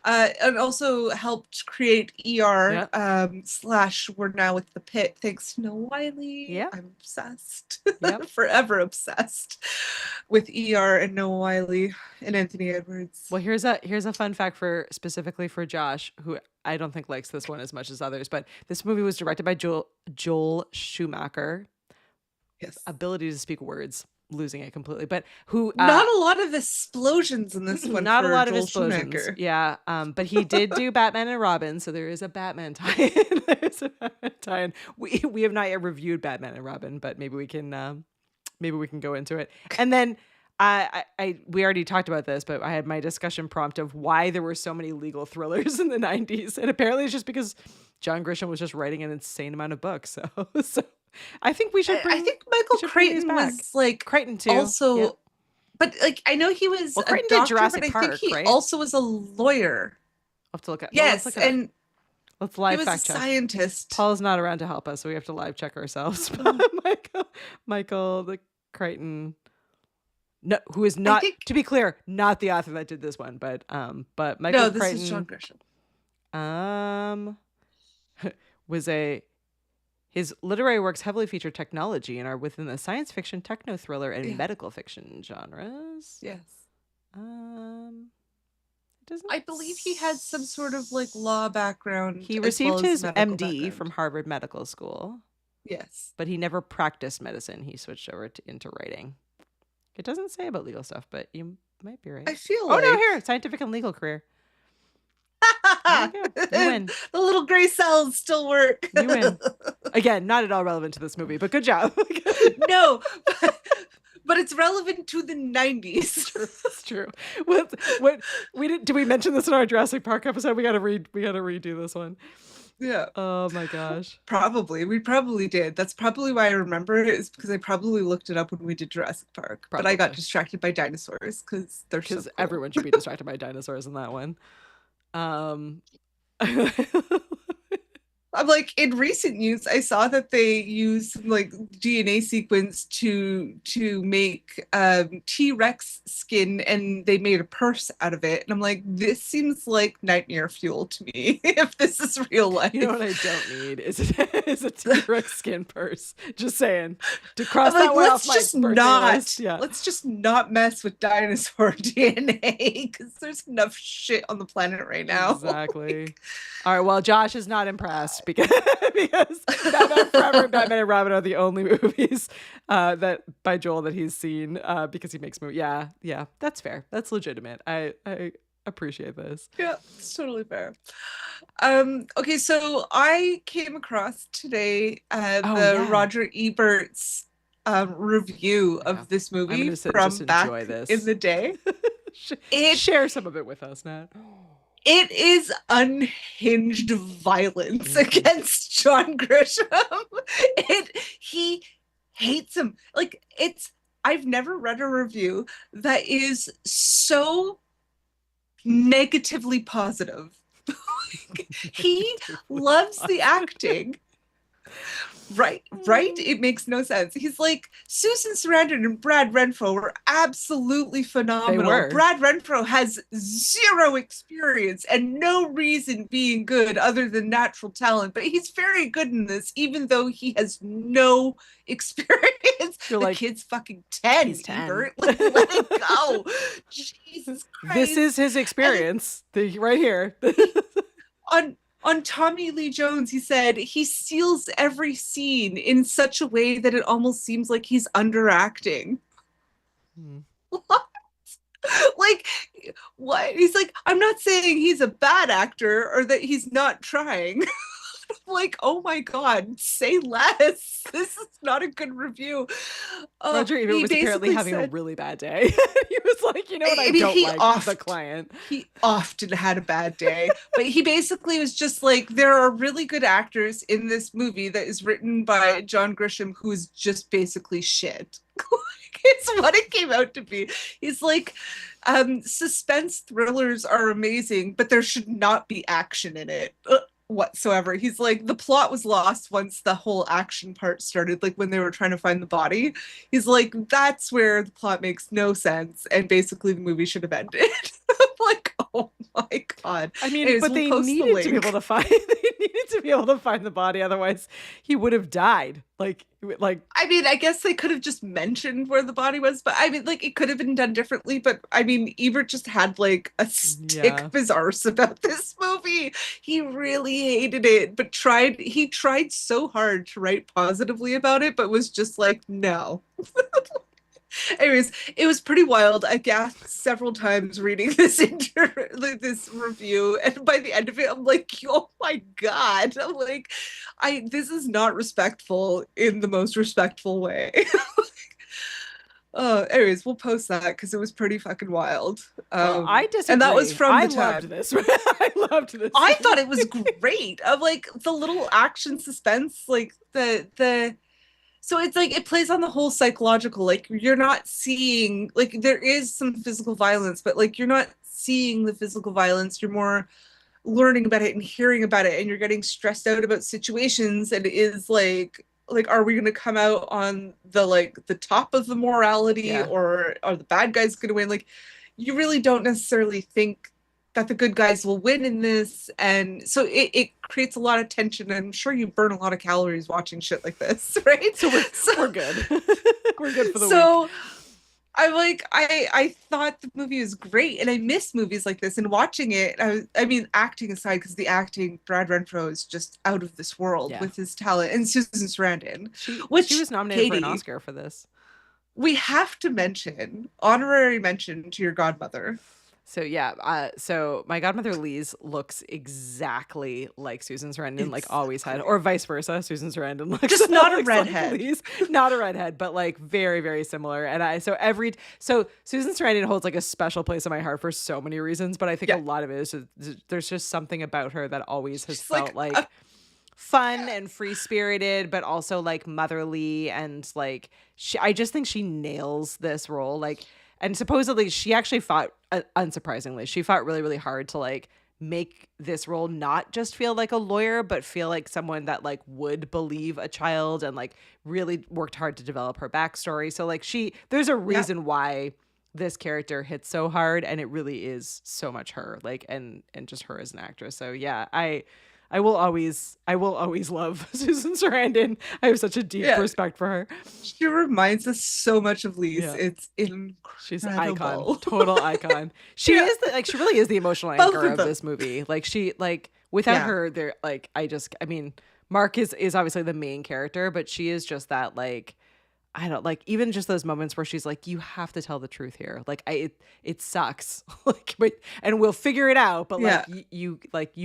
and also helped create ER / We're Now with the Pit. Thanks to Noah Wiley. Yeah. I'm obsessed. Yep. Forever obsessed with ER and Noah Wiley and Anthony Edwards. well, here's a fun fact specifically for Josh, who I don't think likes this one as much as others, but this movie was directed by Joel Schumacher. Yes. Ability to speak words, losing it completely, but who Not a lot of explosions in this one. not a for lot of Joel explosions. Schumacher. Yeah. But he did do Batman and Robin, so there is a Batman tie-in. There's a Batman tie-in. We have not yet reviewed Batman and Robin, but maybe we can go into it. And then we already talked about this, but I had my discussion prompt of why there were so many legal thrillers in the 90s. And apparently it's just because John Grisham was just writing an insane amount of books. So I think we should bring I think Michael should bring these Crichton back. was like Crichton too. also, Yeah. but like I know he was Well, a Crichton did doctor, Jurassic but I Park, think he right? also was a lawyer. I'll have to look at well, let's Yes, look it up. and Let's He live was a fact check. scientist. Paul's not around to help us, so we have to live check ourselves. Michael the Crichton, no, who is not, think- to be clear, not the author that did this one, but Michael No, this Crichton is John Grisham. was his literary works heavily feature technology and are within the science fiction, techno thriller, and medical fiction genres. Yes. Doesn't I believe he had some sort of like law background. He as received well as his medical MD background. from Harvard Medical School, Yes. but he never practiced medicine. He switched over into writing. It doesn't say about legal stuff, but you might be right. I feel Oh like... no, here, scientific and legal career. There you go. You win. The little gray cells still work. You win. Again, not at all relevant to this movie, but good job. No, but it's relevant to the 90s. It's true. What we did? Did we mention this in our Jurassic Park episode? We gotta redo this one. Yeah. Oh my gosh. We probably did. That's probably why I remember it, is because I probably looked it up when we did Jurassic Park. But I got distracted by dinosaurs because they're so cool. Everyone should be distracted by dinosaurs in that one. I'm like, in recent news, I saw that they used like DNA sequence to make T-Rex skin, and they made a purse out of it. And I'm like, this seems like nightmare fuel to me if this is real life. You know what I don't need is a T-Rex skin purse. Just saying. To cross I'm that like, one let's off just my birthday not list. Yeah. let's just not mess with dinosaur DNA because there's enough shit on the planet right now. Exactly. All right. Well, Josh is not impressed because Batman Forever and Batman and Robin are the only movies that by Joel that he's seen because he makes movies. Yeah, that's fair. That's legitimate. I appreciate this. Yeah, it's totally fair. Okay, so I came across today Roger Ebert's review of this movie from back in the day. Share some of it with us, Nat. It is unhinged violence against John Grisham. He hates him. Like, I've never read a review that is so negatively positive. He loves the acting. Right. It makes no sense. He's like, Susan Sarandon and Brad Renfro were absolutely phenomenal. They were. Brad Renfro has zero experience and no reason being good other than natural talent, but he's very good in this, even though he has no experience. The kid's fucking 10. He's 10. Let it go. Jesus Christ. This is his experience. Right here. On Tommy Lee Jones, he said he steals every scene in such a way that it almost seems like he's underacting. What? Like, what? He's like, I'm not saying he's a bad actor or that he's not trying. Like, oh my God, say less. This is not a good review. Roger Ebert was apparently having a really bad day. He was like, you know what, I don't like the client. He often had a bad day. But he basically was just like, there are really good actors in this movie that is written by John Grisham, who is just basically shit. It's what it came out to be. He's like, suspense thrillers are amazing, but there should not be action in it whatsoever. He's like, the plot was lost once the whole action part started, like when they were trying to find the body. He's like, that's where the plot makes no sense, and basically the movie should have ended. I'm like, oh my God. I mean, anyways, but they needed to be able to find the body, otherwise he would have died. Like I mean, I guess they could have just mentioned where the body was, but I mean, like, it could have been done differently. But I mean, Ebert just had like a stick up his arse about this movie. He really hated it, but he tried so hard to write positively about it, but was just like, no. Anyways, it was pretty wild. I gasped several times reading this this review, and by the end of it, I'm like, oh my God. I'm like, this is not respectful in the most respectful way. Anyways, we'll post that because it was pretty fucking wild. I disagree. And that was from the time. Loved this. I loved this. I thought it was great. Of like the little action suspense, like the so it's like it plays on the whole psychological, like you're not seeing, like there is some physical violence, but like you're not seeing the physical violence. You're more learning about it and hearing about it, and you're getting stressed out about situations, and it is like are we going to come out on the top of the morality, Yeah. or are the bad guys going to win? Like, you really don't necessarily think that the good guys will win in this, and so it creates a lot of tension. I'm sure you burn a lot of calories watching shit like this, right? So we're good. We're good for the week. So I thought the movie was great, and I miss movies like this. And watching it, I mean, acting aside, because the acting, Brad Renfro is just out of this world with his talent, and Susan Sarandon, She which was nominated for an Katie, Oscar for this. we have to mention, honorary mention to your godmother. So yeah, so my godmother Lise looks exactly like Susan Sarandon, like always had, or vice versa. Susan Sarandon looks just not a looks redhead, like Lise. Not a redhead, but like very, very similar. And so Susan Sarandon holds like a special place in my heart for so many reasons. But I think a lot of it is there's just something about her that always has felt like fun and free spirited, but also like motherly, and like I just think she nails this role. Like. And supposedly she actually fought, unsurprisingly, she fought really, really hard to like make this role not just feel like a lawyer, but feel like someone that like would believe a child, and like really worked hard to develop her backstory. So like there's a reason why this character hits so hard, and it really is so much her, like, and just her as an actress. So yeah, I will always love Susan Sarandon. I have such a deep respect for her. She reminds us so much of Lise. Yeah. It's incredible. She's an icon, total icon. She is she really is the emotional anchor of this movie. Like without her, there, like, I mean, Mark is obviously the main character, but she is just that, like, I don't like, even just those moments where she's like, you have to tell the truth here. Like it sucks. Like, and we'll figure it out. But you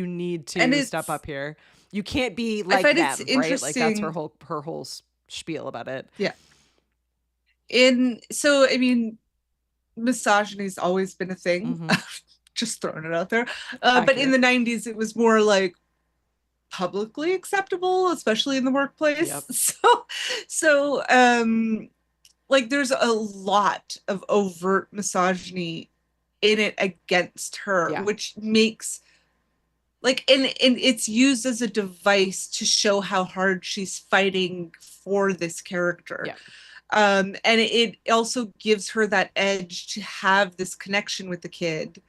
need to step up here. You can't be like them, right? Like that's her whole spiel about it. Yeah. So I mean, misogyny's always been a thing. Mm-hmm. Just throwing it out there. But in the 90s, it was more like publicly acceptable, especially in the workplace. Yep. So like there's a lot of overt misogyny in it against her, which makes like, and it's used as a device to show how hard she's fighting for this character. And it also gives her that edge to have this connection with the kid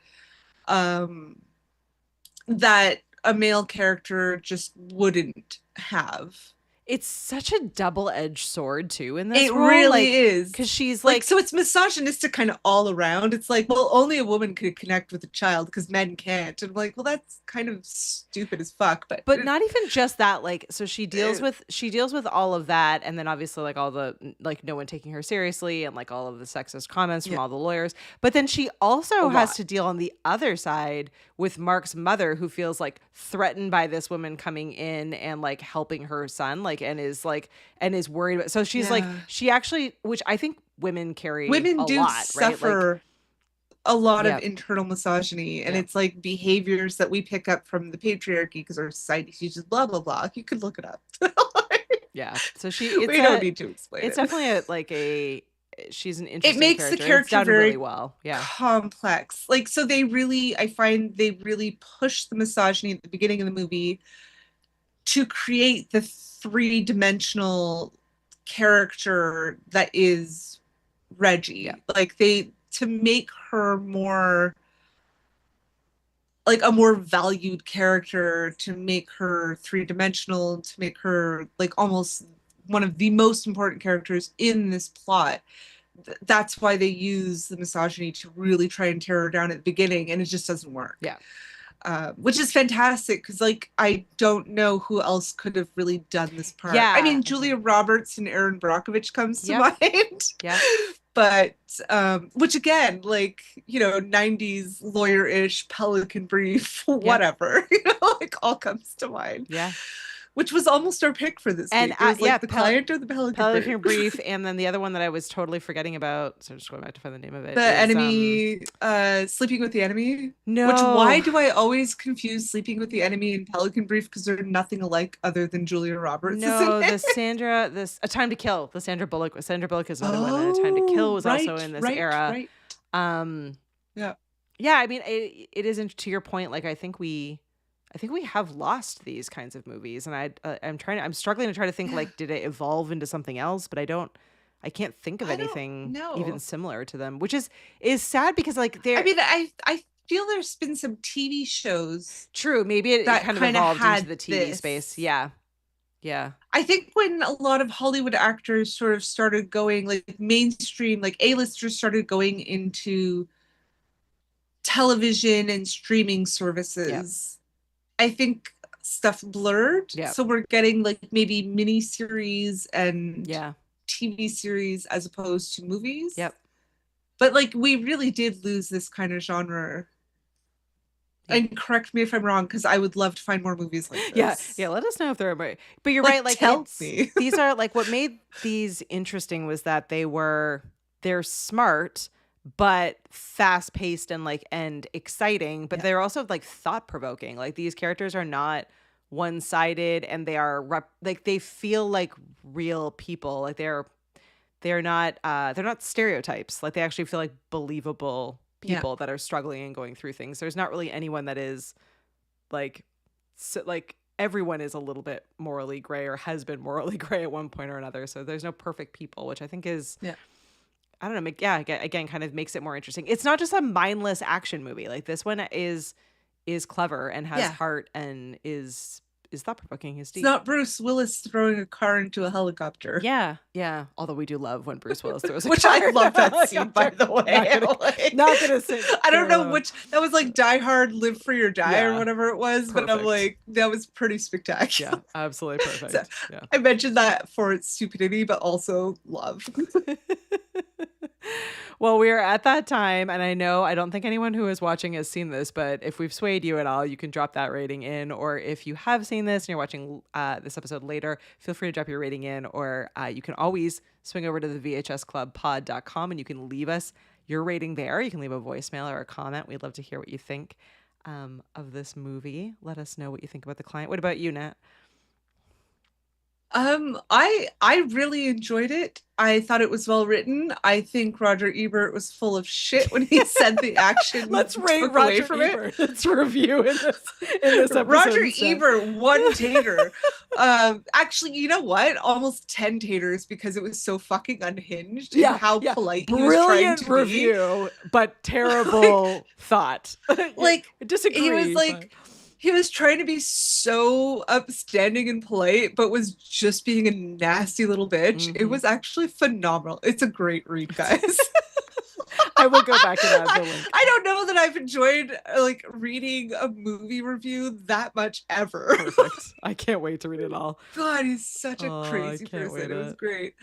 that a male character just wouldn't have. It's such a double-edged sword too in this it role. Really is, because she's like, so it's misogynistic kind of all around. It's like, well, only a woman could connect with a child because men can't. And I'm like, well, that's kind of stupid as fuck. But not even just that. Like, so she deals with all of that, and then obviously like all the, like, no one taking her seriously, and like all of the sexist comments from all the lawyers. But then she also has to deal on the other side with Mark's mother, who feels like threatened by this woman coming in and like helping her son, like, and is worried about. So she's like, she actually, which I think women do lot, suffer, right? a lot of internal misogyny, and it's like behaviors that we pick up from the patriarchy because our society teaches blah blah blah. You could look it up. So we don't need to explain it's it. definitely she's an interesting it makes character. the character very really well. Complex. Like, so I find they really push the misogyny at the beginning of the movie to create the three-dimensional character that is Reggie. Like, to make her more like a more valued character, to make her three-dimensional, to make her like almost one of the most important characters in this plot. That's why they use the misogyny to really try and tear her down at the beginning, and it just doesn't work. Which is fantastic, because like I don't know who else could have really done this part. I mean, Julia Roberts and Erin Brockovich comes to mind. But which again, like, you know, 90s lawyer-ish, Pelican Brief, whatever, you know, like all comes to mind. Which was almost our pick for this week. It was like the Client or the Pelican Brief. And then the other one that I was totally forgetting about, so I'm just going back to find the name of it. The Enemy, Sleeping with the Enemy. No. Which, why do I always confuse Sleeping with the Enemy and Pelican Brief? Because they're nothing alike other than Julia Roberts. No, A Time to Kill. Sandra Bullock is another one. And A Time to Kill was also in this era. Yeah, I mean, it isn't, to your point, like, I think we I think we have lost these kinds of movies, and I'm struggling to try to think like, did it evolve into something else? But I can't think of I don't anything even know. similar to them, which is sad because like I they're mean, I feel there's been some TV shows true. Maybe it that kind of kind of evolved into had the TV space. this. Yeah, yeah, I think when a lot of Hollywood actors sort of started going like mainstream, like A-listers started going into television and streaming yeah, services, I think stuff blurred. yeah, So we're getting like maybe mini series and yeah, TV series as opposed to movies. yep. But like we really did lose this kind of genre. Yeah. And correct me if I'm wrong, because I would love to find more movies like Yeah, this. yeah. Let us know if there are more. But you're Like, right. Like tell it's me. these are like what made these interesting was that they're smart but fast paced and like and exciting, but they're also like thought provoking. Like these characters are not one sided, and they are like they feel like real people. Like they're not stereotypes. Like they actually feel like believable Yeah. people that are struggling and going through things. There's not really anyone that is like like everyone is a little bit morally gray or has been morally gray at one point or another. So there's no perfect people, which I think is I don't know, again kind of makes it more interesting. It's not just a mindless action movie. Like this one is clever and has heart and is thought provoking. Is deep. It's not Bruce Willis throwing a car into a helicopter. Yeah, yeah. Although we do love when Bruce Willis throws a Which car. I love that scene, by the way. Not gonna say. I don't know which that was like Die Hard, Live Free or Die or whatever it was, but I'm Perfect. like that was pretty spectacular. Yeah, absolutely perfect. So, yeah. I mentioned that for its stupidity, but also love. Well, we are at that time, and I don't think anyone who is watching has seen this, but if we've swayed you at all, you can drop that rating in, or if you have seen this and you're watching this episode later, feel free to drop your rating in, or you can always swing over to the VHSClubPod.com and you can leave us your rating there. You can leave a voicemail or a comment. We'd love to hear what you think of this movie. Let us know what you think about The Client. What about you, Nat? I really enjoyed it. I thought it was well written. I think Roger Ebert was full of shit when he said the action Let's rate took away Roger from Ebert. it. Let's review in this episode. Roger instead. Ebert, 1 tater. Actually, you know what? Almost 10 taters because it was so fucking unhinged in how polite he was trying Brilliant to review, but terrible thought. Like, disagree. He was like, he was trying to be so upstanding and polite, but was just being a nasty little bitch. It was actually phenomenal. It's a great read, guys. I will go back and add the link. I don't know that I've enjoyed like reading a movie review that much ever. Perfect. I can't wait to read it all. God, he's such a crazy can't person. It was great.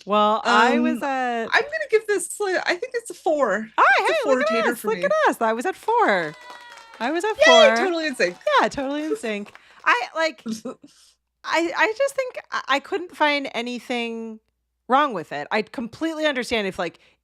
Well, I was at. I'm gonna give this. Like, I think it's a 4. All right, it's hey, a 4 look at tater us. for Look me. at us. I was at 4. I was at 4. Yeah, totally in sync. Yeah, totally in sync. I just think I couldn't find anything wrong with it. I completely understand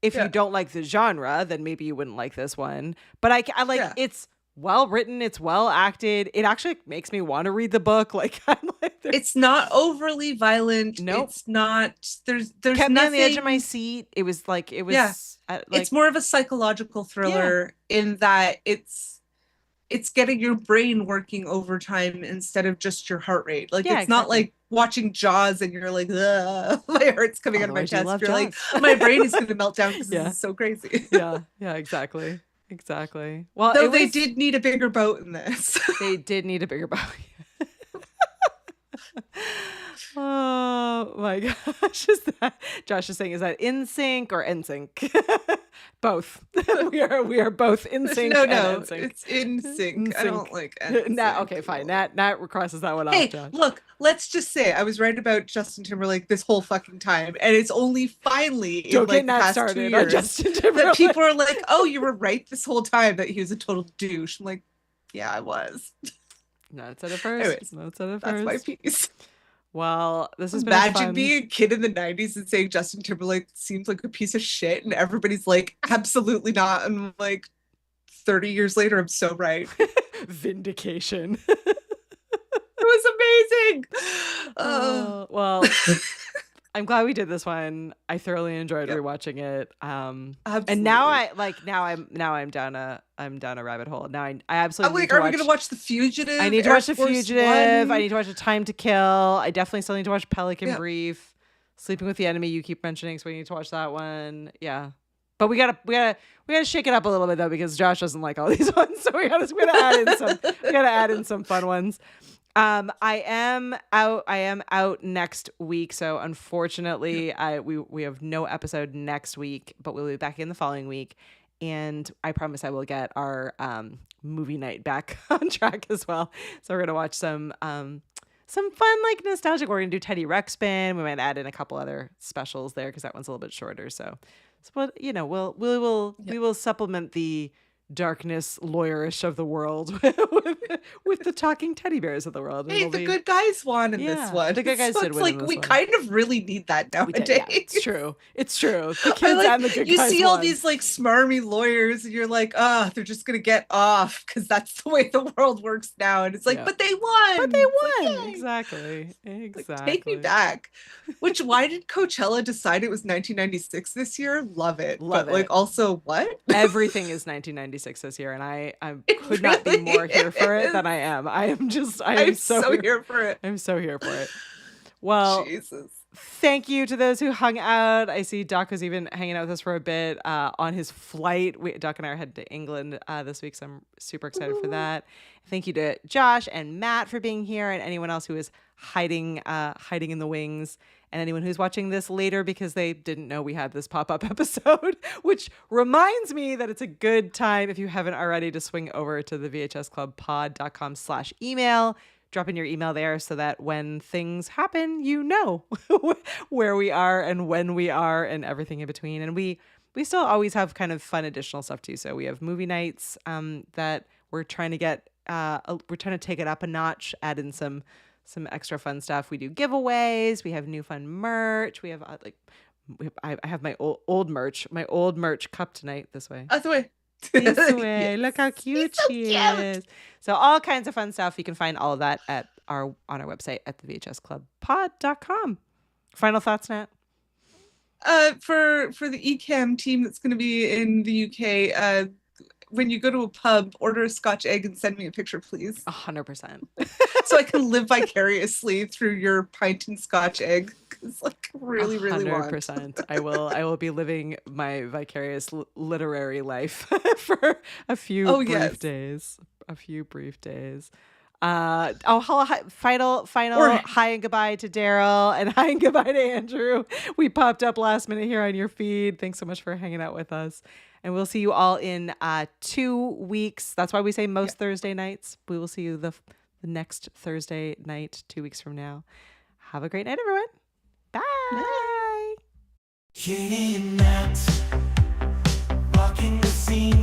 if you don't like the genre, then maybe you wouldn't like this one. But I like it's well written, it's well acted. It actually makes me want to read the book. Like I'm like it's not overly violent. Nope. It's not there's kept nothing me on the edge of my seat. It was it's more of a psychological thriller in that it's getting your brain working overtime instead of just your heart rate. Like it's not like watching Jaws and you're like, my heart's coming out of my chest. You're like, my brain is going to melt down because this is so crazy. yeah, exactly. Well, though they did need a bigger boat in this. They did need a bigger boat. Oh my gosh. Josh is saying, is that in sync or in sync? Both. we are both in sync. No, in sync. it's in sync. I don't like Nat, okay, fine. Nat crosses that one off, Josh. Look, let's just say I was right about Justin Timberlake this whole fucking time, and it's only finally Don't in get like Nat the past started 2 on years Justin Timberlake. that people are like, "Oh, you were right this whole time that he was a total douche." I'm like, "Yeah, I was." Not said it first. Anyways, not said it first. that's my piece. Well, this has been Imagine fun. being a kid in the 90s and saying Justin Timberlake seems like a piece of shit, and everybody's like, absolutely not. And I'm like, 30 years later, I'm so right. Vindication. It was amazing. Well, I'm glad we did this one. I thoroughly enjoyed Yep. rewatching it. Absolutely. And now I'm down a rabbit hole. Now I I'm absolutely like, need to are we gonna watch The Fugitive? I need to Air watch The Force Fugitive. One? I need to watch A Time to Kill. I definitely still need to watch Pelican Yeah. Brief. Sleeping with the Enemy you keep mentioning, so we need to watch that one. Yeah. But we gotta shake it up a little bit though, because Josh doesn't like all these ones. So we gotta add in some fun ones. I am out next week, so unfortunately we have no episode next week, but we'll be back in the following week. And I promise I will get our movie night back on track as well. So we're gonna watch some fun, like, nostalgic. We're gonna do Teddy Ruxpin. We might add in a couple other specials there because that one's a little bit shorter. So but we will supplement the darkness lawyerish of the world with the talking teddy bears of the world. And Hey, the good guys won in this one. The good guys So did it's win like in this we one. kind of really need that We nowadays. did, yeah, it's true. The I kids like, and the good you guys see all won. these like smarmy lawyers, and you're like, they're just gonna get off because that's the way the world works now. And it's like, Yeah. but they won. But they It's like, won. yay. Exactly. Like, take me back. Why did Coachella decide it was 1996 this year? Love it. Love but like, it. also what? Everything is 1996 this year, and I It could not be really more here for it is. than I am. I'm I'm so here for it. I'm so here for it. Well, Jesus. thank you to those who hung out. I see Doc was even hanging out with us for a bit on his flight. Doc and I are headed to England this week, so I'm super excited for that. Thank you to Josh and Matt for being here, and anyone else who is hiding in the wings, and anyone who's watching this later because they didn't know we had this pop-up episode, which reminds me that it's a good time, if you haven't already, to swing over to the vhsclubpod.com/email. Drop in your email there so that when things happen, you know where we are and when we are and everything in between. And we still always have kind of fun additional stuff too. So we have movie nights that we're trying to get, we're trying to take it up a notch, add in some extra fun stuff. We do giveaways. We have new fun merch. We have I have my old merch cup tonight this way. That's the way. This way. Yes. Look how cute He's so she cute. is. So all kinds of fun stuff. You can find all of that on our website at the VHSclubpod.com. Final thoughts, Nat? For the eCam team that's going to be in the UK, when you go to a pub, order a Scotch egg and send me a picture, please, 100%. so I can live vicariously through your pint and Scotch egg. Because like, really, really want. 100%. I will be living my vicarious literary life for a few brief days. Final hi and goodbye to Daryl and hi and goodbye to Andrew. We popped up last minute here on your feed. Thanks so much for hanging out with us. And we'll see you all in 2 weeks. That's why we say most Thursday nights. We will see you the next Thursday night, 2 weeks from now. Have a great night, everyone. Bye. Katie and Nat, rocking the scene